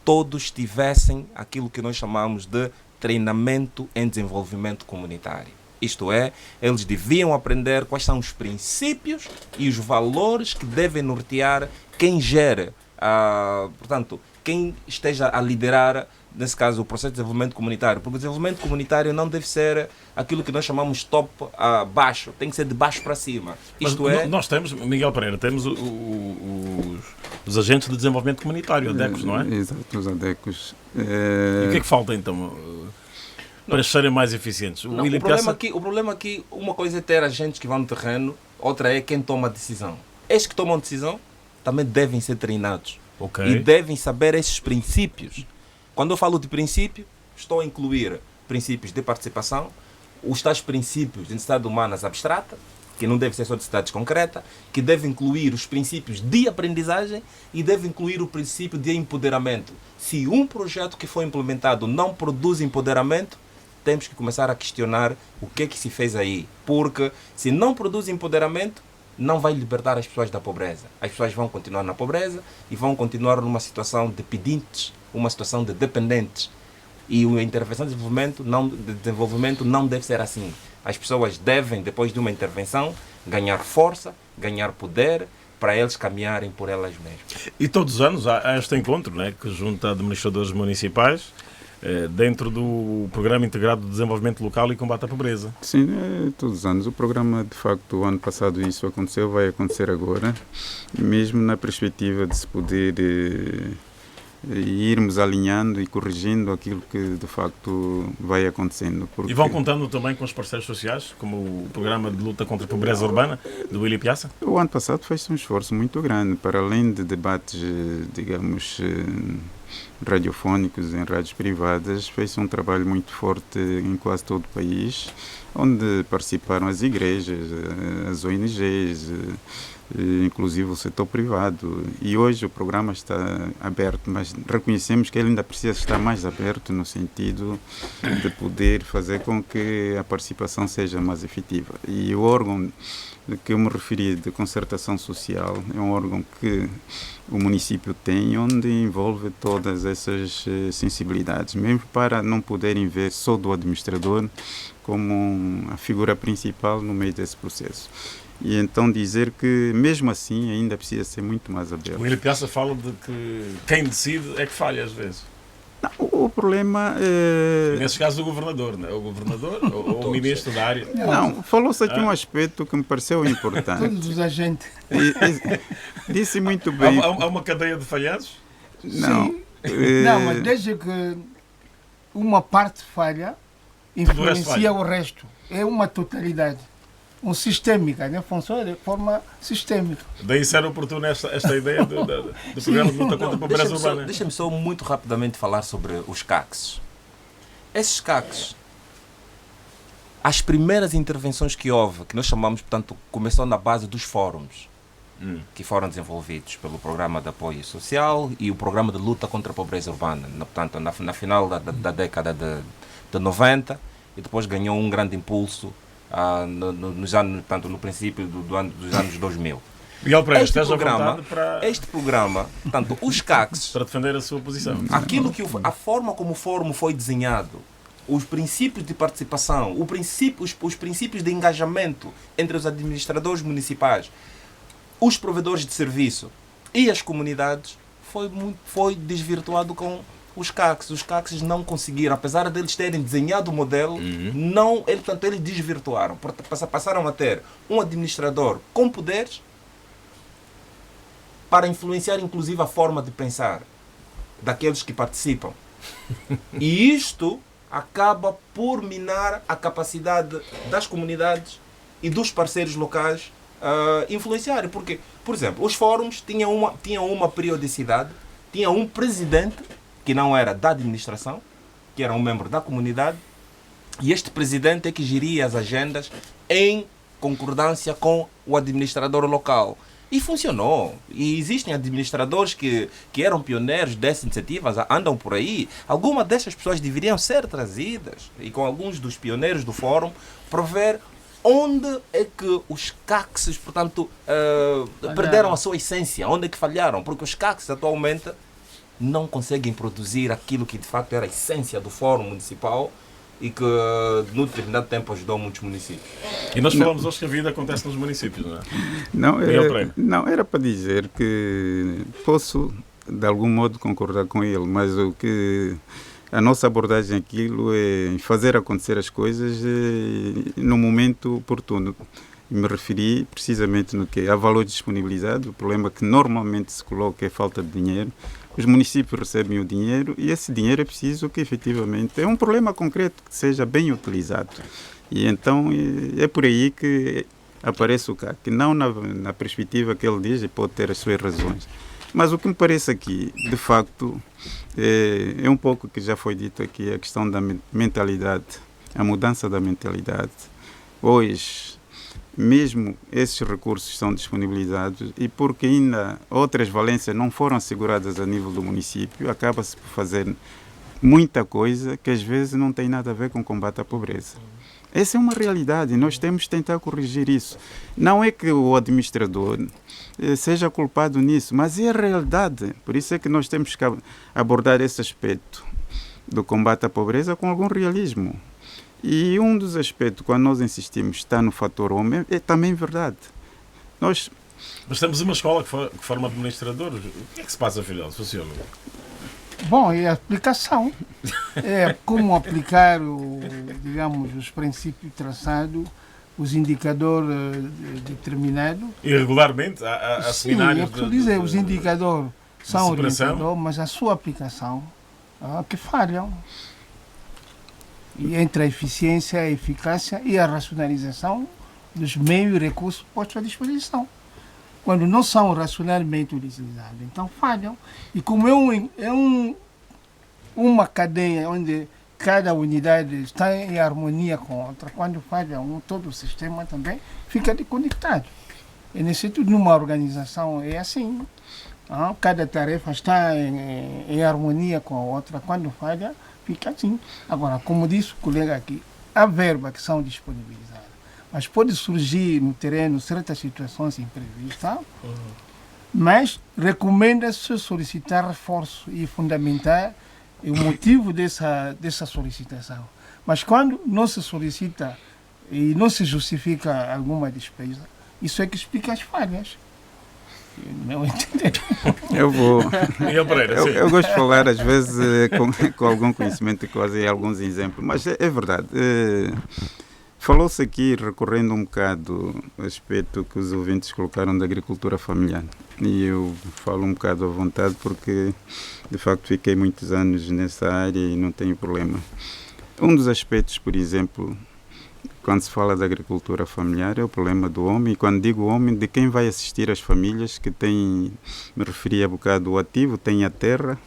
todos tivessem aquilo que nós chamamos de treinamento em desenvolvimento comunitário. Isto é, eles deviam aprender quais são os princípios e os valores que devem nortear quem gera, portanto, quem esteja a liderar, nesse caso, o processo de desenvolvimento comunitário. Porque o desenvolvimento comunitário não deve ser aquilo que nós chamamos top a baixo, tem que ser de baixo para cima. Isto é... Nós temos, Miguel Pereira, temos os agentes de desenvolvimento comunitário, ADECOS, não é? Exato, os ADECOS. E o que é que falta, então, para serem mais eficientes? O problema aqui, uma coisa é ter agentes que vão no terreno, outra é quem toma a decisão. Estes que tomam a decisão também devem ser treinados. Okay. E devem saber esses princípios. Quando eu falo de princípio, estou a incluir princípios de participação, os tais princípios de necessidade humanas abstrata, que não deve ser só de necessidades concreta, que deve incluir os princípios de aprendizagem e deve incluir o princípio de empoderamento. Se um projeto que foi implementado não produz empoderamento, temos que começar a questionar o que é que se fez aí. Porque se não produz empoderamento, não vai libertar as pessoas da pobreza. As pessoas vão continuar na pobreza e vão continuar numa situação de pedintes, uma situação de dependentes. E a intervenção de desenvolvimento não deve ser assim. As pessoas devem, depois de uma intervenção, ganhar força, ganhar poder, para eles caminharem por elas mesmas. E todos os anos há este encontro, né, que junta administradores municipais dentro do Programa Integrado de Desenvolvimento Local e Combate à Pobreza. Sim, todos os anos. O programa, de facto, o ano passado isso aconteceu, vai acontecer agora, mesmo na perspectiva de se poder irmos alinhando e corrigindo aquilo que, de facto, vai acontecendo. Porque... E vão contando também com os parceiros sociais, como o Programa de Luta contra a Pobreza Urbana, do Willy Piazza? O ano passado fez um esforço muito grande, para além de debates, digamos, radiofónicos em rádios privadas, fez um trabalho muito forte em quase todo o país, onde participaram as igrejas, as ONGs, inclusive o setor privado. E hoje o programa está aberto, mas reconhecemos que ele ainda precisa estar mais aberto no sentido de poder fazer com que a participação seja mais efetiva. E o órgão que eu me referi de concertação social é um órgão que o município tem, onde envolve todas essas sensibilidades, mesmo para não poderem ver só do administrador como a figura principal no meio desse processo. E então dizer que, mesmo assim, ainda precisa ser muito mais aberto. O Willy Piazza fala de que quem decide é que falha às vezes. Não, o problema é... Nesse caso o governador, não é? O governador ou o ministro da área. Não, falou-se aqui um aspecto que me pareceu importante. Todos os agentes. Disse muito bem. Há uma cadeia de falhados? Não. Sim. Não, mas desde que uma parte falha, influencia o resto. É uma totalidade. Sistémica, né? Funciona de forma sistémica. Daí ser oportuna esta ideia do Programa de Luta contra a Pobreza Urbana. Deixa-me só muito rapidamente falar sobre os CACs. Esses CACs, as primeiras intervenções que houve, que nós chamamos, portanto, começou na base dos fóruns, que foram desenvolvidos pelo Programa de Apoio Social e o Programa de Luta contra a Pobreza Urbana, portanto, na final da década de 90, e depois ganhou um grande impulso nos anos, portanto, no princípio dos anos 2000. Miguel Pereira, estás à vontade para... Este programa, portanto, os CACs... para defender a sua posição. A forma como o fórum foi desenhado, os princípios de participação, os princípios de engajamento entre os administradores municipais, os provedores de serviço e as comunidades, foi desvirtuado com os CACs. Os CACs não conseguiram, apesar de eles terem desenhado o modelo, eles desvirtuaram. Passaram a ter um administrador com poderes para influenciar, inclusive, a forma de pensar daqueles que participam. E isto acaba por minar a capacidade das comunidades e dos parceiros locais influenciarem. Porque, por exemplo, os fóruns tinham uma periodicidade, tinha um presidente que não era da administração, que era um membro da comunidade, e este presidente é que geria as agendas em concordância com o administrador local. E funcionou. E existem administradores que eram pioneiros dessas iniciativas, andam por aí. Algumas dessas pessoas deveriam ser trazidas, e com alguns dos pioneiros do fórum, para ver onde é que os CACs, portanto, perderam a sua essência, onde é que falharam. Porque os CACs atualmente não conseguem produzir aquilo que de facto era a essência do fórum municipal e que no determinado tempo ajudou muitos municípios. E nós falamos hoje que a vida acontece nos municípios, não é? Não, era para dizer que posso de algum modo concordar com ele, mas o que a nossa abordagem aquilo é fazer acontecer as coisas no momento oportuno. Me referi precisamente no que há valor disponibilizado. O problema que normalmente se coloca é falta de dinheiro. Os municípios recebem o dinheiro e esse dinheiro é preciso que efetivamente é um problema concreto que seja bem utilizado. E então é por aí que aparece o CAC, não na perspectiva que ele diz, e pode ter as suas razões. Mas o que me parece aqui, de facto, é um pouco que já foi dito aqui, a questão da mentalidade, a mudança da mentalidade. Hoje, mesmo esses recursos são disponibilizados e porque ainda outras valências não foram asseguradas a nível do município, acaba-se por fazer muita coisa que às vezes não tem nada a ver com o combate à pobreza. Essa é uma realidade e nós temos de tentar corrigir isso. Não é que o administrador seja culpado nisso, mas é a realidade. Por isso é que nós temos que abordar esse aspecto do combate à pobreza com algum realismo. E um dos aspectos, quando nós insistimos, está no fator homem, é também verdade. Mas temos uma escola que forma administradores. O que é que se passa, filho? Funciona? Bom, é a aplicação. É como aplicar, os princípios traçados, os indicadores determinados. E regularmente há seminários... Sim, dizer, os indicadores são orientadores, mas a sua aplicação que falham. E entre a eficiência, a eficácia e a racionalização dos meios e recursos postos à disposição. Quando não são racionalmente utilizados, então falham. E como é uma cadeia onde cada unidade está em harmonia com a outra, quando falha todo o sistema também fica desconectado. E nesse tudo, numa organização é assim. Cada tarefa está em harmonia com a outra, quando falha, fica assim. Agora, como disse o colega aqui, há verbas que são disponibilizadas, mas pode surgir no terreno certas situações imprevistas, mas recomenda-se solicitar reforço e fundamentar o motivo dessa solicitação. Mas quando não se solicita e não se justifica alguma despesa, isso é que explica as falhas. Não entendo. Eu gosto de falar, às vezes, com algum conhecimento de causa e alguns exemplos, mas é verdade. Falou-se aqui, recorrendo um bocado ao aspecto que os ouvintes colocaram da agricultura familiar. E eu falo um bocado à vontade porque, de facto, fiquei muitos anos nessa área e não tenho problema. Um dos aspectos, por exemplo, quando se fala da agricultura familiar, é o problema do homem. E quando digo homem, de quem vai assistir as famílias que têm, me referi há bocado, o ativo, tem a terra,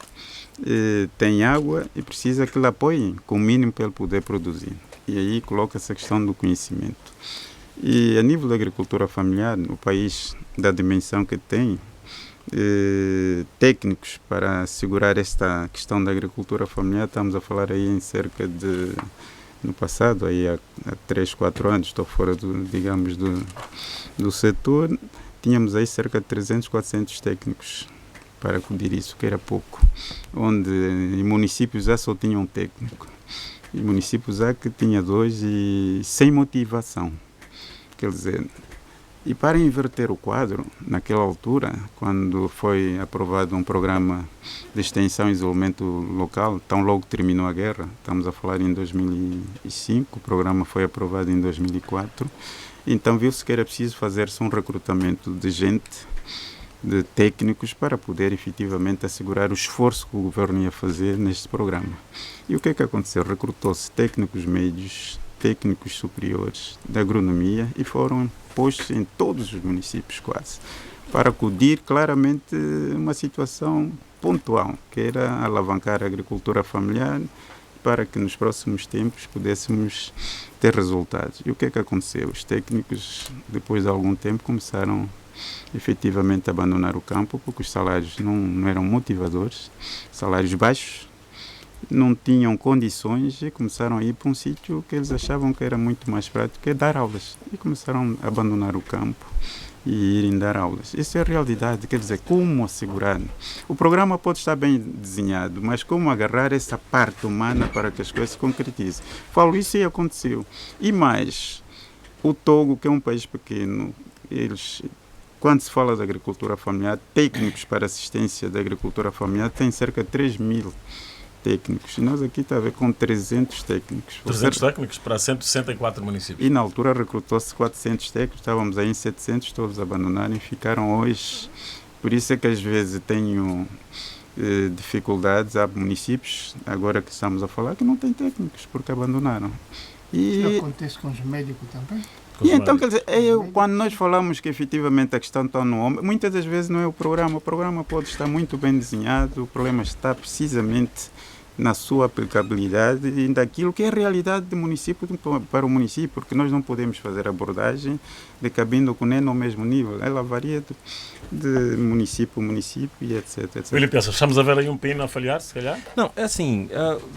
tem água e precisa que lhe apoiem com o mínimo para ele poder produzir. E aí coloca-se a questão do conhecimento. E a nível da agricultura familiar, o país, da dimensão que tem, técnicos para assegurar esta questão da agricultura familiar, estamos a falar aí em cerca de no passado, aí há 3, 4 anos, estou fora do setor, tínhamos aí cerca de 300, 400 técnicos para acudir isso, que era pouco, onde em municípios já só tinha um técnico, e municípios já que tinha 2 e sem motivação, quer dizer, e para inverter o quadro, naquela altura, quando foi aprovado um programa de extensão e desenvolvimento local, tão logo terminou a guerra, estamos a falar em 2005, o programa foi aprovado em 2004, então viu-se que era preciso fazer-se um recrutamento de gente, de técnicos, para poder efetivamente assegurar o esforço que o governo ia fazer neste programa. E o que é que aconteceu? Recrutou-se técnicos médios, técnicos superiores de agronomia e foram postos em todos os municípios quase, para acudir claramente uma situação pontual, que era alavancar a agricultura familiar, para que nos próximos tempos pudéssemos ter resultados. E o que é que aconteceu? Os técnicos, depois de algum tempo, começaram efetivamente a abandonar o campo, porque os salários não eram motivadores, salários baixos, não tinham condições, e começaram a ir para um sítio que eles achavam que era muito mais prático, que é dar aulas, e começaram a abandonar o campo e irem dar aulas. Isso é a realidade, quer dizer, como assegurar? O programa pode estar bem desenhado, mas como agarrar essa parte humana para que as coisas se concretizem? Falo isso e aconteceu. E mais, o Togo, que é um país pequeno, eles, quando se fala de agricultura familiar, técnicos para assistência da agricultura familiar, tem cerca de 3.000 técnicos. E nós aqui está a ver com 300 técnicos. 300 técnicos para 164 municípios. E na altura recrutou-se 400 técnicos, estávamos aí em 700, todos abandonaram e ficaram hoje. Por isso é que às vezes tenho dificuldades, há municípios, agora que estamos a falar, que não têm técnicos, porque abandonaram. E isso acontece com os médicos também? E então, quer dizer, quando nós falamos que efetivamente a questão está no homem, muitas das vezes não é o programa pode estar muito bem desenhado, o problema está precisamente na sua aplicabilidade e daquilo que é a realidade do município para o município, porque nós não podemos fazer abordagem de cabendo com nem no mesmo nível, ela varia de município a município e etc. Filipe, estamos a ver aí um pino a falhar, se calhar? Não, é assim,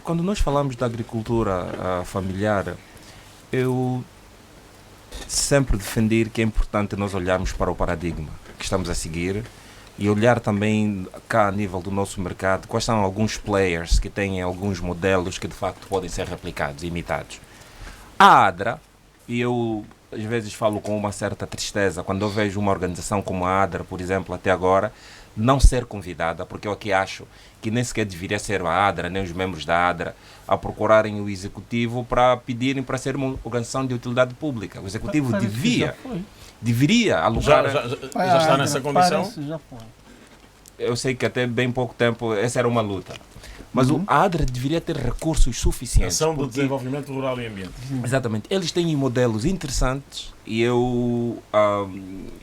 quando nós falamos da agricultura familiar, eu sempre defender que é importante nós olharmos para o paradigma que estamos a seguir e olhar também cá a nível do nosso mercado quais são alguns players que têm alguns modelos que de facto podem ser replicados, imitados. A ADRA, e eu às vezes falo com uma certa tristeza quando eu vejo uma organização como a ADRA, por exemplo, até agora, não ser convidada, porque eu aqui acho que nem sequer deveria ser a ADRA, nem os membros da ADRA, a procurarem o Executivo para pedirem para ser uma organização de utilidade pública. O Executivo deveria alocar... Já está nessa condição? Eu sei que até bem pouco tempo essa era uma luta. Mas a ADRA deveria ter recursos suficientes. Ação do Desenvolvimento Rural e Ambiente. Exatamente. Eles têm modelos interessantes e eu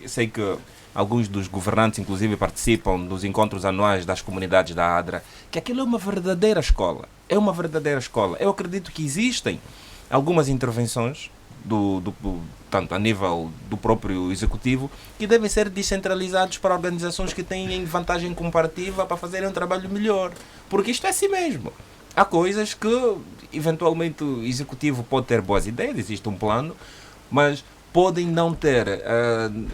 sei que alguns dos governantes, inclusive, participam dos encontros anuais das comunidades da ADRA, que aquilo é uma verdadeira escola. É uma verdadeira escola. Eu acredito que existem algumas intervenções, tanto a nível do próprio Executivo, que devem ser descentralizados para organizações que têm vantagem comparativa para fazerem um trabalho melhor. Porque isto é assim mesmo. Há coisas que, eventualmente, o Executivo pode ter boas ideias, existe um plano, mas podem não ter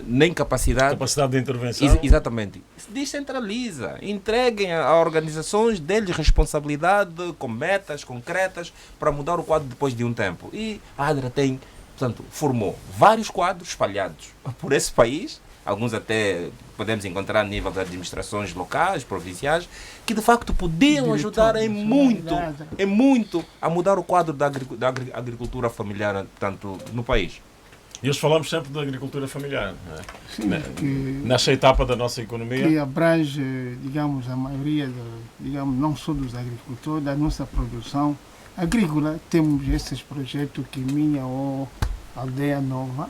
nem capacidade de intervenção. Exatamente. Descentraliza. Entreguem a organizações deles responsabilidade com metas concretas para mudar o quadro depois de um tempo. E a ADRA tem, portanto, formou vários quadros espalhados por esse país, alguns até podemos encontrar a nível das administrações locais, provinciais, que de facto podiam ajudar em muito a mudar o quadro da agricultura familiar, tanto no país. E hoje falamos sempre da agricultura familiar, não é? Sim, nessa etapa da nossa economia. Que abrange, digamos, a maioria, não só dos agricultores, da nossa produção agrícola. Temos esses projetos que Minha ou Aldeia Nova,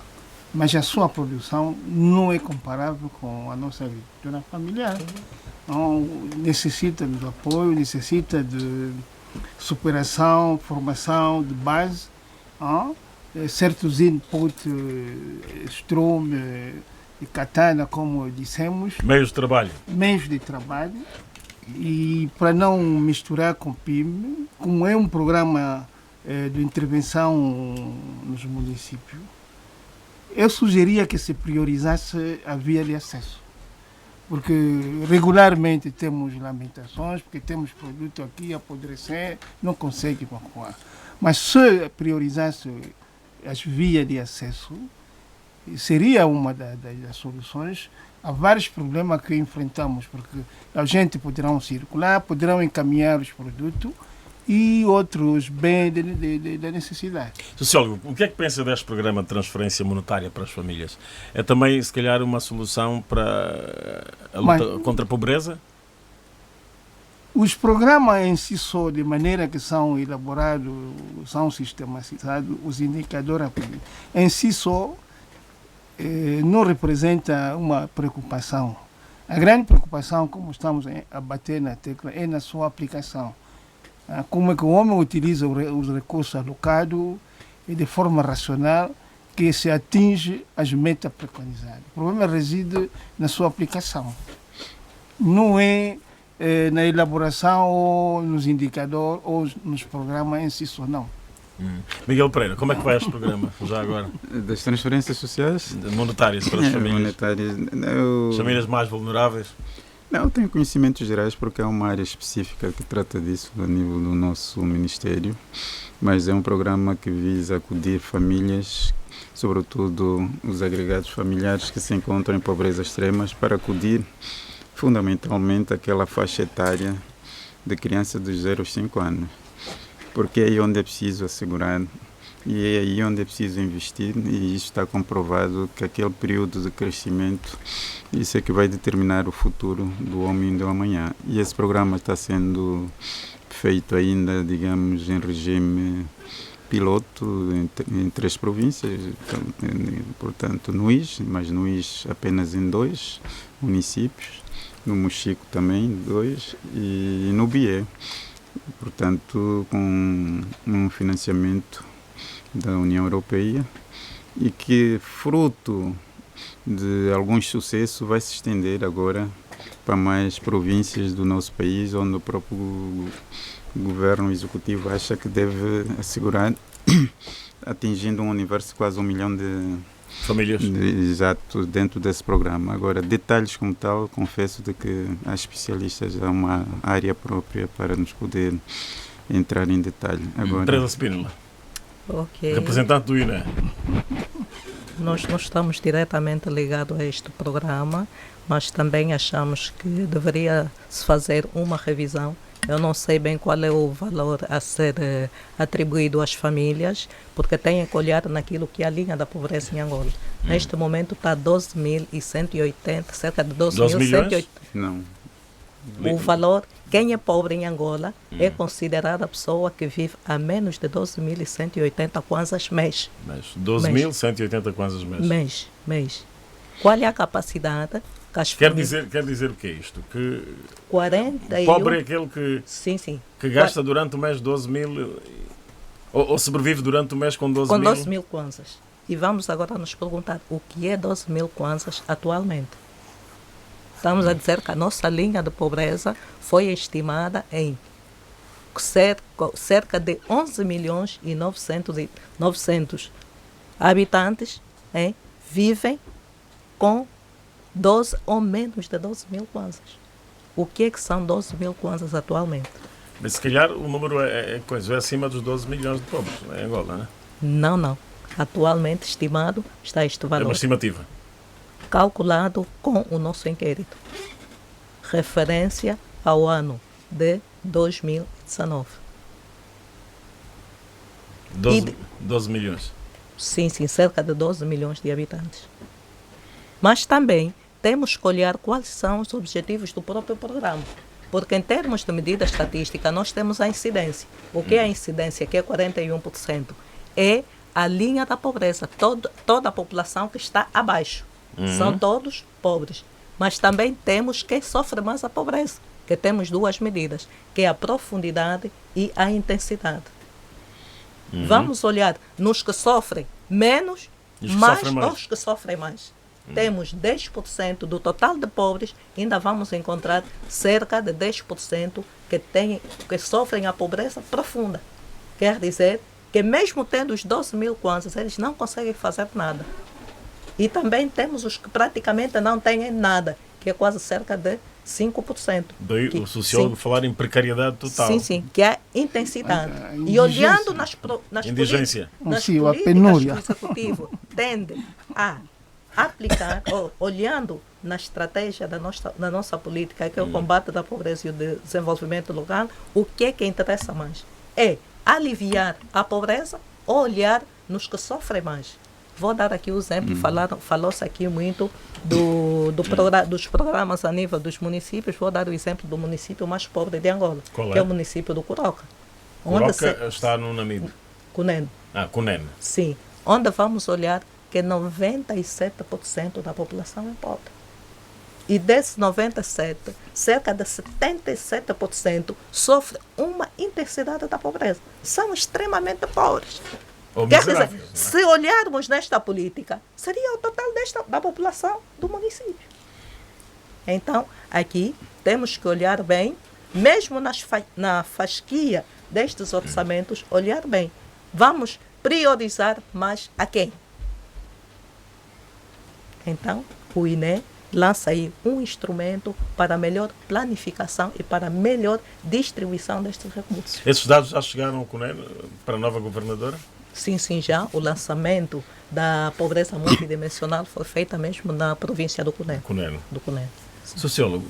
mas a sua produção não é comparável com a nossa agricultura familiar. Então, necessita de apoio, necessita de superação, formação de base, certos inputs, estrume e katana, como dissemos. Meios de trabalho. E para não misturar com PIB, como é um programa de intervenção nos municípios, eu sugeria que se priorizasse a via de acesso. Porque regularmente temos lamentações, porque temos produto aqui a apodrecer, não consegue evacuar. Mas se priorizasse as vias de acesso, seria uma das soluções a vários problemas que enfrentamos, porque a gente poderá circular, poderão encaminhar os produtos e outros bens da necessidade. Sociólogo, o que é que pensa deste programa de transferência monetária para as famílias? É também, se calhar, uma solução para a luta contra a pobreza? Os programas em si só, de maneira que são elaborados, são sistematizados, os indicadores em si só não representa uma preocupação. A grande preocupação, como estamos a bater na tecla, é na sua aplicação. Como é que o homem utiliza os recursos alocados e de forma racional que se atinge as metas preconizadas. O problema reside na sua aplicação. Não é na elaboração ou nos indicadores ou nos programas em si só, não. Miguel Pereira, como é que vai este programa, já agora? Das transferências sociais? Monetárias para as famílias. Monetárias. As famílias mais vulneráveis? Não, eu tenho conhecimentos gerais porque é uma área específica que trata disso a nível do nosso Ministério, mas é um programa que visa acudir famílias, sobretudo os agregados familiares que se encontram em pobreza extremas, para acudir fundamentalmente àquela faixa etária de criança dos 0 aos 5 anos, porque é aí onde é preciso assegurar e é aí onde é preciso investir, e isso está comprovado que aquele período de crescimento, isso é que vai determinar o futuro do homem do amanhã. E esse programa está sendo feito ainda, digamos, em regime piloto em 3 províncias, portanto no IS, mas no IS apenas em 2 municípios, no Mochico também 2 e no Bié, portanto com um financiamento da União Europeia, e que, fruto de alguns sucessos, vai se estender agora para mais províncias do nosso país, onde o próprio governo executivo acha que deve assegurar, atingindo um universo de quase 1 milhão de famílias. Exato, dentro desse programa. Agora, detalhes como tal, confesso de que há especialistas, há uma área própria para nos poder entrar em detalhe. Agora, Teresa Spínola. Okay. Representante do INE. Nós não estamos diretamente ligados a este programa, mas também achamos que deveria se fazer uma revisão. Eu não sei bem qual é o valor a ser atribuído às famílias, porque tem que olhar naquilo que é a linha da pobreza em Angola. Neste momento está 12.180, cerca de 12.180. Não. O valor, quem é pobre em Angola é considerada a pessoa que vive a menos de 12.180 kwanzas mês. 12.180 kwanzas mês. Mês. Qual é a capacidade que as quer famílias... dizer o que é isto? Que 41... pobre é aquele que, sim. que gasta durante o mês 12 mil, ou sobrevive durante o mês com 12 com mil? 12 mil kwanzas. E vamos agora nos perguntar o que é 12 mil kwanzas atualmente. Estamos a dizer que a nossa linha de pobreza foi estimada em cerca de 11 milhões e 900 habitantes vivem com 12 ou menos de 12 mil kwanzas. O que é que são 12 mil kwanzas atualmente? Mas se calhar o número é acima dos 12 milhões de pobres em Angola, não é? Não. Atualmente estimado está este valor. É uma estimativa. Calculado com o nosso inquérito. Referência ao ano de 2019. 12 milhões. Sim, cerca de 12 milhões de habitantes. Mas também temos que olhar quais são os objetivos do próprio programa. Porque em termos de medida estatística, nós temos a incidência. O que é a incidência, que é 41%? É a linha da pobreza, toda a população que está abaixo. São todos pobres. Mas também temos quem sofre mais a pobreza, que temos 2 medidas, que é a profundidade e a intensidade. Vamos olhar nos que sofrem menos, mais os que sofrem mais. Temos 10% do total de pobres, ainda vamos encontrar cerca de 10% que sofrem a pobreza profunda. Quer dizer, que mesmo tendo os 12 mil kwanzas, eles não conseguem fazer nada. E também temos os que praticamente não têm nada, que é quase cerca de 5%. Daí o sociólogo falar em precariedade total. Sim, que é intensidade. E olhando nas indigência. Nas políticas que o Executivo tende a aplicar, olhando na estratégia da nossa política, que é o combate da pobreza e o desenvolvimento local, o que é que interessa mais? É aliviar a pobreza ou olhar nos que sofrem mais? Vou dar aqui o exemplo, falou-se aqui muito dos programas a nível dos municípios. Vou dar o exemplo do município mais pobre de Angola, que é o município do Curoca. Curoca está no Namibe. Cunene. Cunene. Sim, onde vamos olhar que 97% da população é pobre. E desses 97%, cerca de 77% sofre uma intensidade da pobreza. São extremamente pobres. Quer dizer, se olharmos nesta política, seria o total da população do município. Então, aqui temos que olhar bem, mesmo na fasquia destes orçamentos, olhar bem. Vamos priorizar mais a quem? Então, o INE lança aí um instrumento para melhor planificação e para melhor distribuição destes recursos. Esses dados já chegaram ao CUNEN para a nova governadora? Sim, já. O lançamento da pobreza multidimensional foi feito mesmo na província do Cunene. Do Cunene. Sociólogo.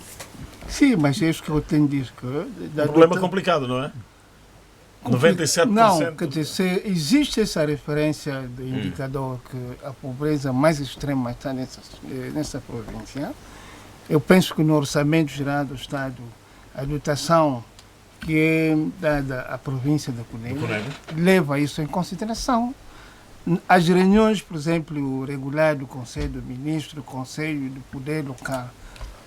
Sim, mas é isso que eu tenho dito. Um problema complicado, não é? 97%. Não, quer dizer, se existe essa referência de indicador que a pobreza mais extrema está nessa província, eu penso que no orçamento geral do Estado, a dotação que é dada à província da Cunene leva isso em consideração. As reuniões, por exemplo, regular do Conselho do Ministro, do Conselho do Poder Local,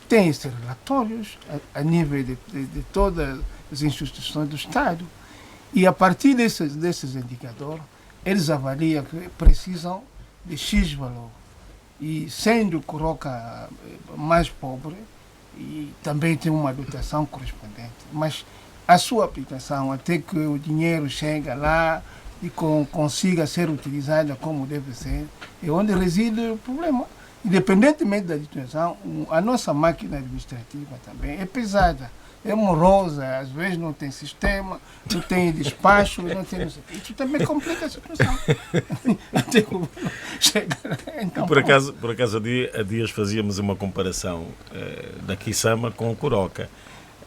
têm esses relatórios a nível de todas as instituições do Estado. E a partir desses indicadores, eles avaliam que precisam de X valor. E sendo Curoca mais pobre, e também tem uma dotação correspondente. Mas a sua aplicação, até que o dinheiro chegue lá e consiga ser utilizado como deve ser, é onde reside o problema. Independentemente da situação, a nossa máquina administrativa também é pesada. É morosa, às vezes não tem sistema, não tem despacho, não tem... Isso também complica a situação. Então, por acaso há dias fazíamos uma comparação da Kisama com o Curoca.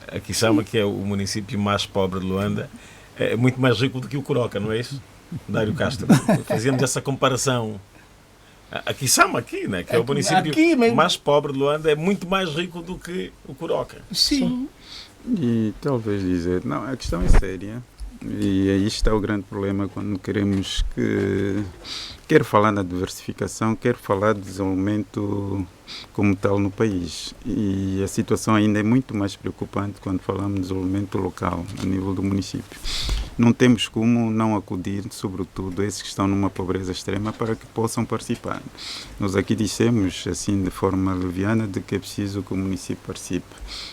A Kisama, que é o município mais pobre de Luanda, é muito mais rico do que o Curoca, não é isso? Dário Castro. Fazíamos essa comparação. A Kisama aqui, né, que é o município mais pobre de Luanda, é muito mais rico do que o Curoca. Sim. E talvez dizer, não, a questão é séria e aí está o grande problema quando queremos quer falar na diversificação, quer falar de desenvolvimento como tal no país. E a situação ainda é muito mais preocupante quando falamos de desenvolvimento local, a nível do município. Não temos como não acudir, sobretudo, a esses que estão numa pobreza extrema para que possam participar. Nós aqui dissemos, assim, de forma leviana, de que é preciso que o município participe.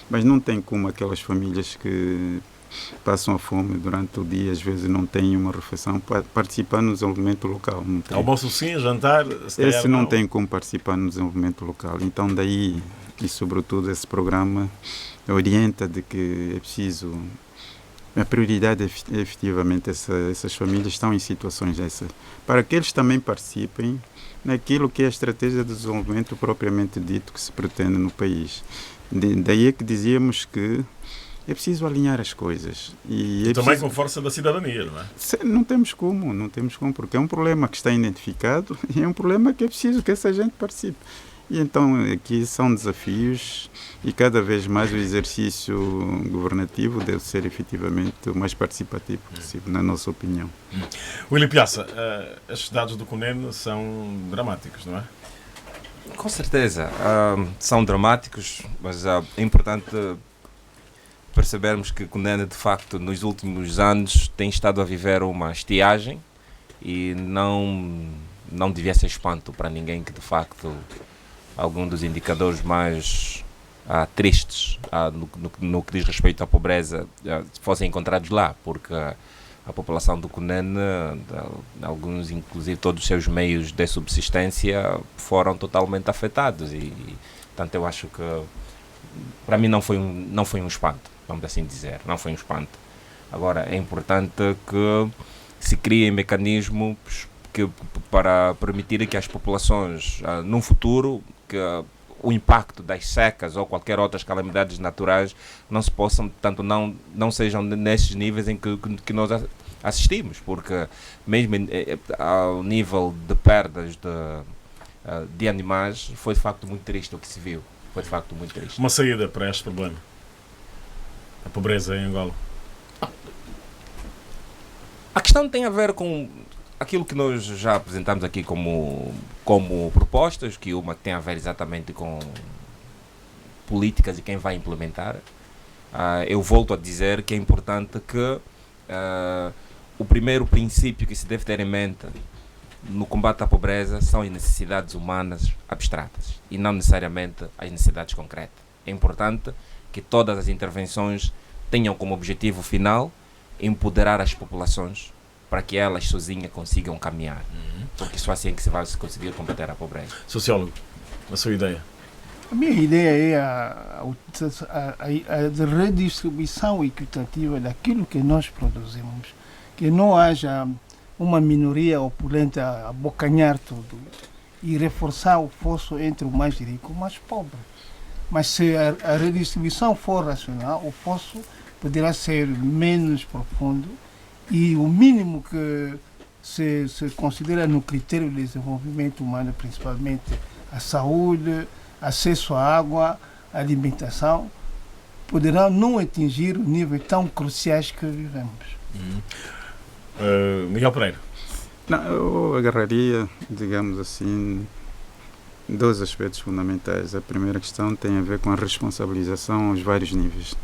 Mas não tem como aquelas famílias que passam a fome durante o dia, às vezes não têm uma refeição, para participar no desenvolvimento local. Almoço sim, jantar... Esse não tem como participar no desenvolvimento local. Então daí, e sobretudo esse programa orienta de que é preciso... A prioridade é efetivamente essas famílias estão em situações dessas, para que eles também participem naquilo que é a estratégia de desenvolvimento propriamente dito que se pretende no país. Daí é que dizíamos que é preciso alinhar as coisas. E também com força da cidadania, não é? Não temos como, porque é um problema que está identificado e é um problema que é preciso que essa gente participe. E então aqui são desafios e cada vez mais o exercício governativo deve ser efetivamente o mais participativo possível, na nossa opinião. Willy Piazza, estes dados do CUNEN são dramáticos, não é? Com certeza, são dramáticos, mas é importante percebermos que o CUNEN, de facto, nos últimos anos tem estado a viver uma estiagem e não devia ser espanto para ninguém que, de facto, algum dos indicadores mais tristes no que diz respeito à pobreza fossem encontrados lá, porque a população do Cunene, alguns, inclusive todos os seus meios de subsistência, foram totalmente afetados. E portanto, eu acho que para mim não foi um espanto, vamos assim dizer, não foi um espanto. Agora, é importante que se criem mecanismos para permitir que as populações, num futuro, que o impacto das secas ou qualquer outras calamidades naturais não se possam, tanto não sejam nesses níveis em que nós assistimos, porque mesmo ao nível de perdas de animais, foi de facto muito triste o que se viu. Foi de facto muito triste. Uma saída para este problema? A pobreza em Angola? A questão tem a ver com aquilo que nós já apresentamos aqui como propostas, que uma tem a ver exatamente com políticas e quem vai implementar. Eu volto a dizer que é importante que o primeiro princípio que se deve ter em mente no combate à pobreza são as necessidades humanas abstratas e não necessariamente as necessidades concretas. É importante que todas as intervenções tenham como objetivo final empoderar as populações para que elas sozinhas consigam caminhar. Porque só assim é que se vai conseguir combater a pobreza. Sociólogo, a sua ideia? A minha ideia é a redistribuição equitativa daquilo que nós produzimos. Que não haja uma minoria opulenta a abocanhar tudo e reforçar o fosso entre o mais rico e o mais pobre. Mas se a redistribuição for racional, o fosso poderá ser menos profundo e o mínimo que se considera no critério de desenvolvimento humano, principalmente a saúde, acesso à água, à alimentação, poderá não atingir o nível tão cruciais que vivemos. Miguel Pereira. Não, eu agarraria, digamos assim, dois aspectos fundamentais. A primeira questão tem a ver com a responsabilização aos vários níveis.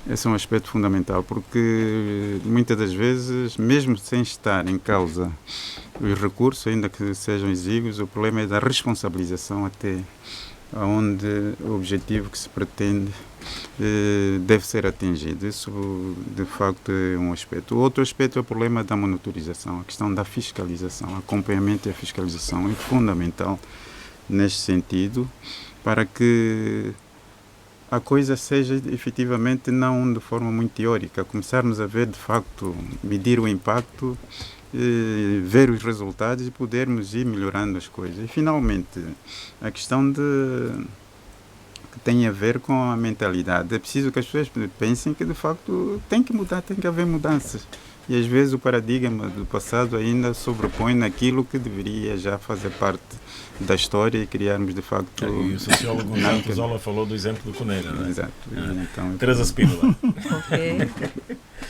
Esse é um aspecto fundamental, porque muitas das vezes, mesmo sem estar em causa os recursos, ainda que sejam exíguos, o problema é da responsabilização até onde o objetivo que se pretende deve ser atingido. Isso, de facto, é um aspecto. O outro aspecto é o problema da monitorização, a questão da fiscalização. O acompanhamento e a fiscalização é fundamental neste sentido, para que a coisa seja efetivamente não de forma muito teórica, começarmos a ver de facto, medir o impacto, ver os resultados e podermos ir melhorando as coisas. E finalmente, a questão que tem a ver com a mentalidade. É preciso que as pessoas pensem que de facto tem que mudar, tem que haver mudanças. E às vezes o paradigma do passado ainda sobrepõe naquilo que deveria já fazer parte da história e criarmos de facto... E o sociólogo Nato Zola falou do exemplo do Cunene, não é? Exato. Então, Teresa Spínola. Ok.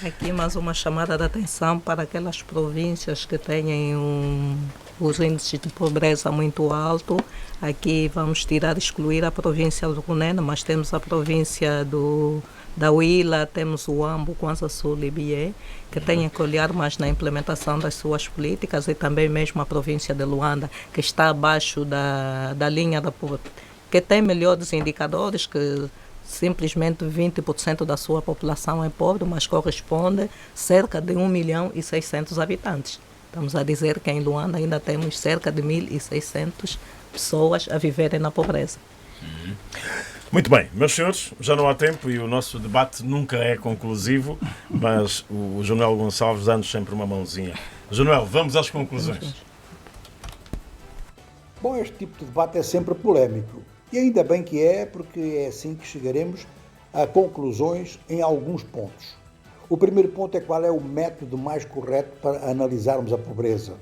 Aqui mais uma chamada de atenção para aquelas províncias que têm os índices de pobreza muito alto. Aqui vamos excluir a província do Cunene, mas temos a província da Huila, temos o Ambo, Kwanza Sul e Bié, que têm que olhar mais na implementação das suas políticas, e também mesmo a província de Luanda, que está abaixo da linha da pobreza, que tem melhores indicadores, que simplesmente 20% da sua população é pobre, mas corresponde a cerca de 1.600.000 habitantes. Estamos a dizer que em Luanda ainda temos cerca de 1.600 pessoas a viverem na pobreza. Muito bem, meus senhores, já não há tempo e o nosso debate nunca é conclusivo, mas o Jonuel Gonçalves dá-nos sempre uma mãozinha. Jonuel, vamos às conclusões. Bom, este tipo de debate é sempre polémico. E ainda bem que é, porque é assim que chegaremos a conclusões em alguns pontos. O primeiro ponto é qual é o método mais correto para analisarmos a pobreza.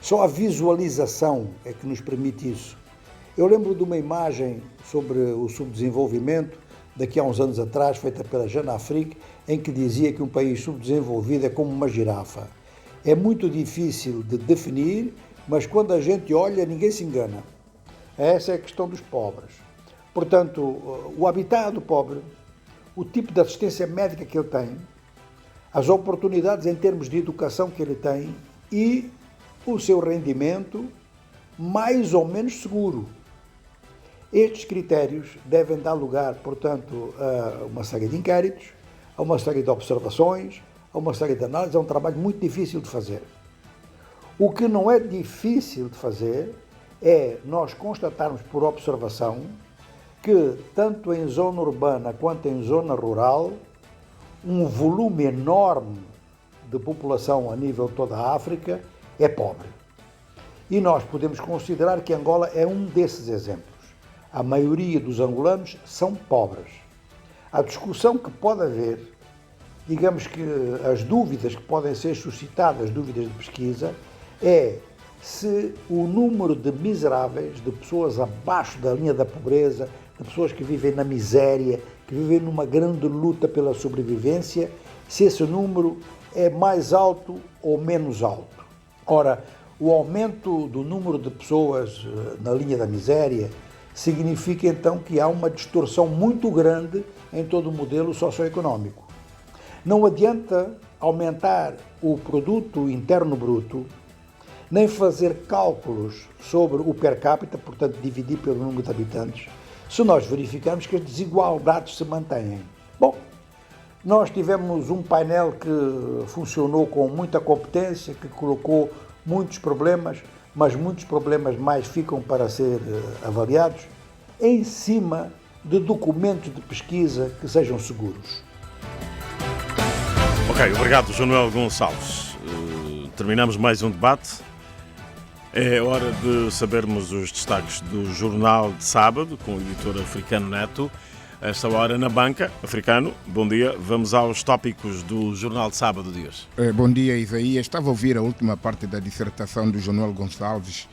Só a visualização é que nos permite isso. Eu lembro de uma imagem sobre o subdesenvolvimento, daqui a uns anos atrás, feita pela Jeune Afrique, em que dizia que um país subdesenvolvido é como uma girafa. É muito difícil de definir, mas quando a gente olha, ninguém se engana. Essa é a questão dos pobres. Portanto, o habitat do pobre, o tipo de assistência médica que ele tem, as oportunidades em termos de educação que ele tem e o seu rendimento mais ou menos seguro. Estes critérios devem dar lugar, portanto, a uma série de inquéritos, a uma série de observações, a uma série de análises, é um trabalho muito difícil de fazer. O que não é difícil de fazer é nós constatarmos por observação que, tanto em zona urbana quanto em zona rural, um volume enorme de população a nível de toda a África é pobre. E nós podemos considerar que Angola é um desses exemplos. A maioria dos angolanos são pobres. A discussão que pode haver, digamos que as dúvidas que podem ser suscitadas, dúvidas de pesquisa, é se o número de miseráveis, de pessoas abaixo da linha da pobreza, de pessoas que vivem na miséria, que vivem numa grande luta pela sobrevivência, se esse número é mais alto ou menos alto. Ora, o aumento do número de pessoas na linha da miséria significa então que há uma distorção muito grande em todo o modelo socioeconómico. Não adianta aumentar o produto interno bruto, nem fazer cálculos sobre o per capita, portanto dividir pelo número de habitantes, se nós verificarmos que as desigualdades se mantêm. Bom, nós tivemos um painel que funcionou com muita competência, que colocou muitos problemas, mas muitos problemas mais ficam para ser avaliados, em cima de documentos de pesquisa que sejam seguros. Ok, obrigado, João Gonçalves. Terminamos mais um debate. É hora de sabermos os destaques do Jornal de Sábado, com o editor Africano Neto. A esta hora na banca. Africano, bom dia. Vamos aos tópicos do Jornal de Sábado de hoje. Bom dia, Isaías. Estava a ouvir a última parte da dissertação do João Gonçalves.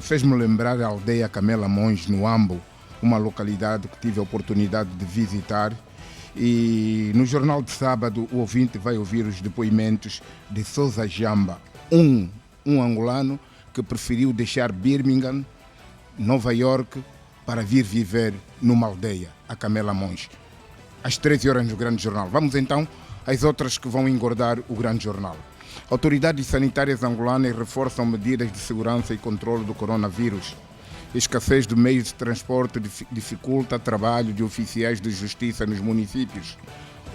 Fez-me lembrar a aldeia Camela Mons, no Ambo, uma localidade que tive a oportunidade de visitar. E no Jornal de Sábado o ouvinte vai ouvir os depoimentos de Sousa Jamba, um angolano que preferiu deixar Birmingham, Nova York, para vir viver numa aldeia, a Camela Mons. Às 13 horas no Grande Jornal. Vamos então às outras que vão engordar o Grande Jornal. Autoridades sanitárias angolanas reforçam medidas de segurança e controle do coronavírus. Escassez de meios de transporte dificulta o trabalho de oficiais de justiça nos municípios.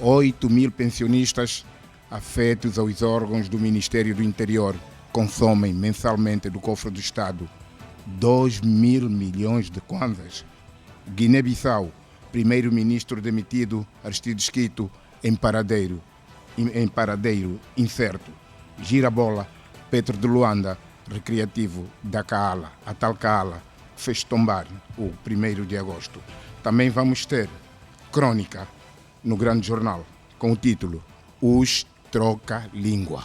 8.000 pensionistas afetos aos órgãos do Ministério do Interior consomem mensalmente do cofre do Estado 2.000 milhões de kwanzas. Guiné-Bissau, primeiro-ministro demitido Aristides Quito em paradeiro incerto. Girabola, Petro de Luanda, recreativo da Kaala, a tal Kaala, fez tombar o 1º de agosto. Também vamos ter crônica no Grande Jornal com o título Os Troca-Língua,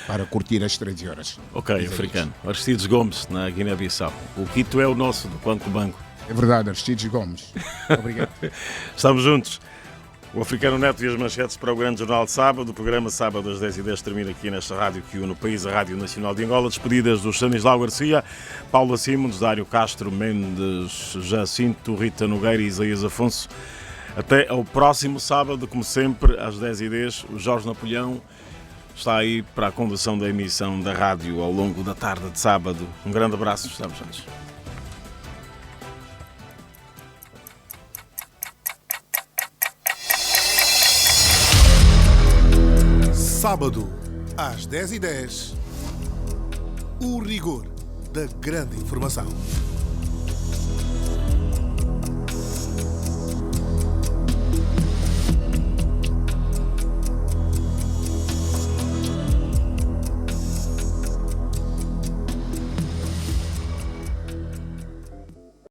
para curtir às 13 horas. Ok, Africano. Aristides Gomes, na Guiné-Bissau. O Quito é o nosso, do Banco Banco. É verdade, Aristides Gomes. Obrigado. Estamos juntos. O Africano Neto e as manchetes para o Grande Jornal de Sábado. O programa Sábado às 10h10 termina aqui nesta rádio que une o país, a Rádio Nacional de Angola. Despedidas do Stanislau Garcia, Paula Simons, Dário Castro, Mendes Jacinto, Rita Nogueira e Isaías Afonso. Até ao próximo sábado, como sempre, às 10h10. O Jorge Napoleão está aí para a condução da emissão da rádio ao longo da tarde de sábado. Um grande abraço, estamos juntos. Sábado, às 10h10, o rigor da grande informação.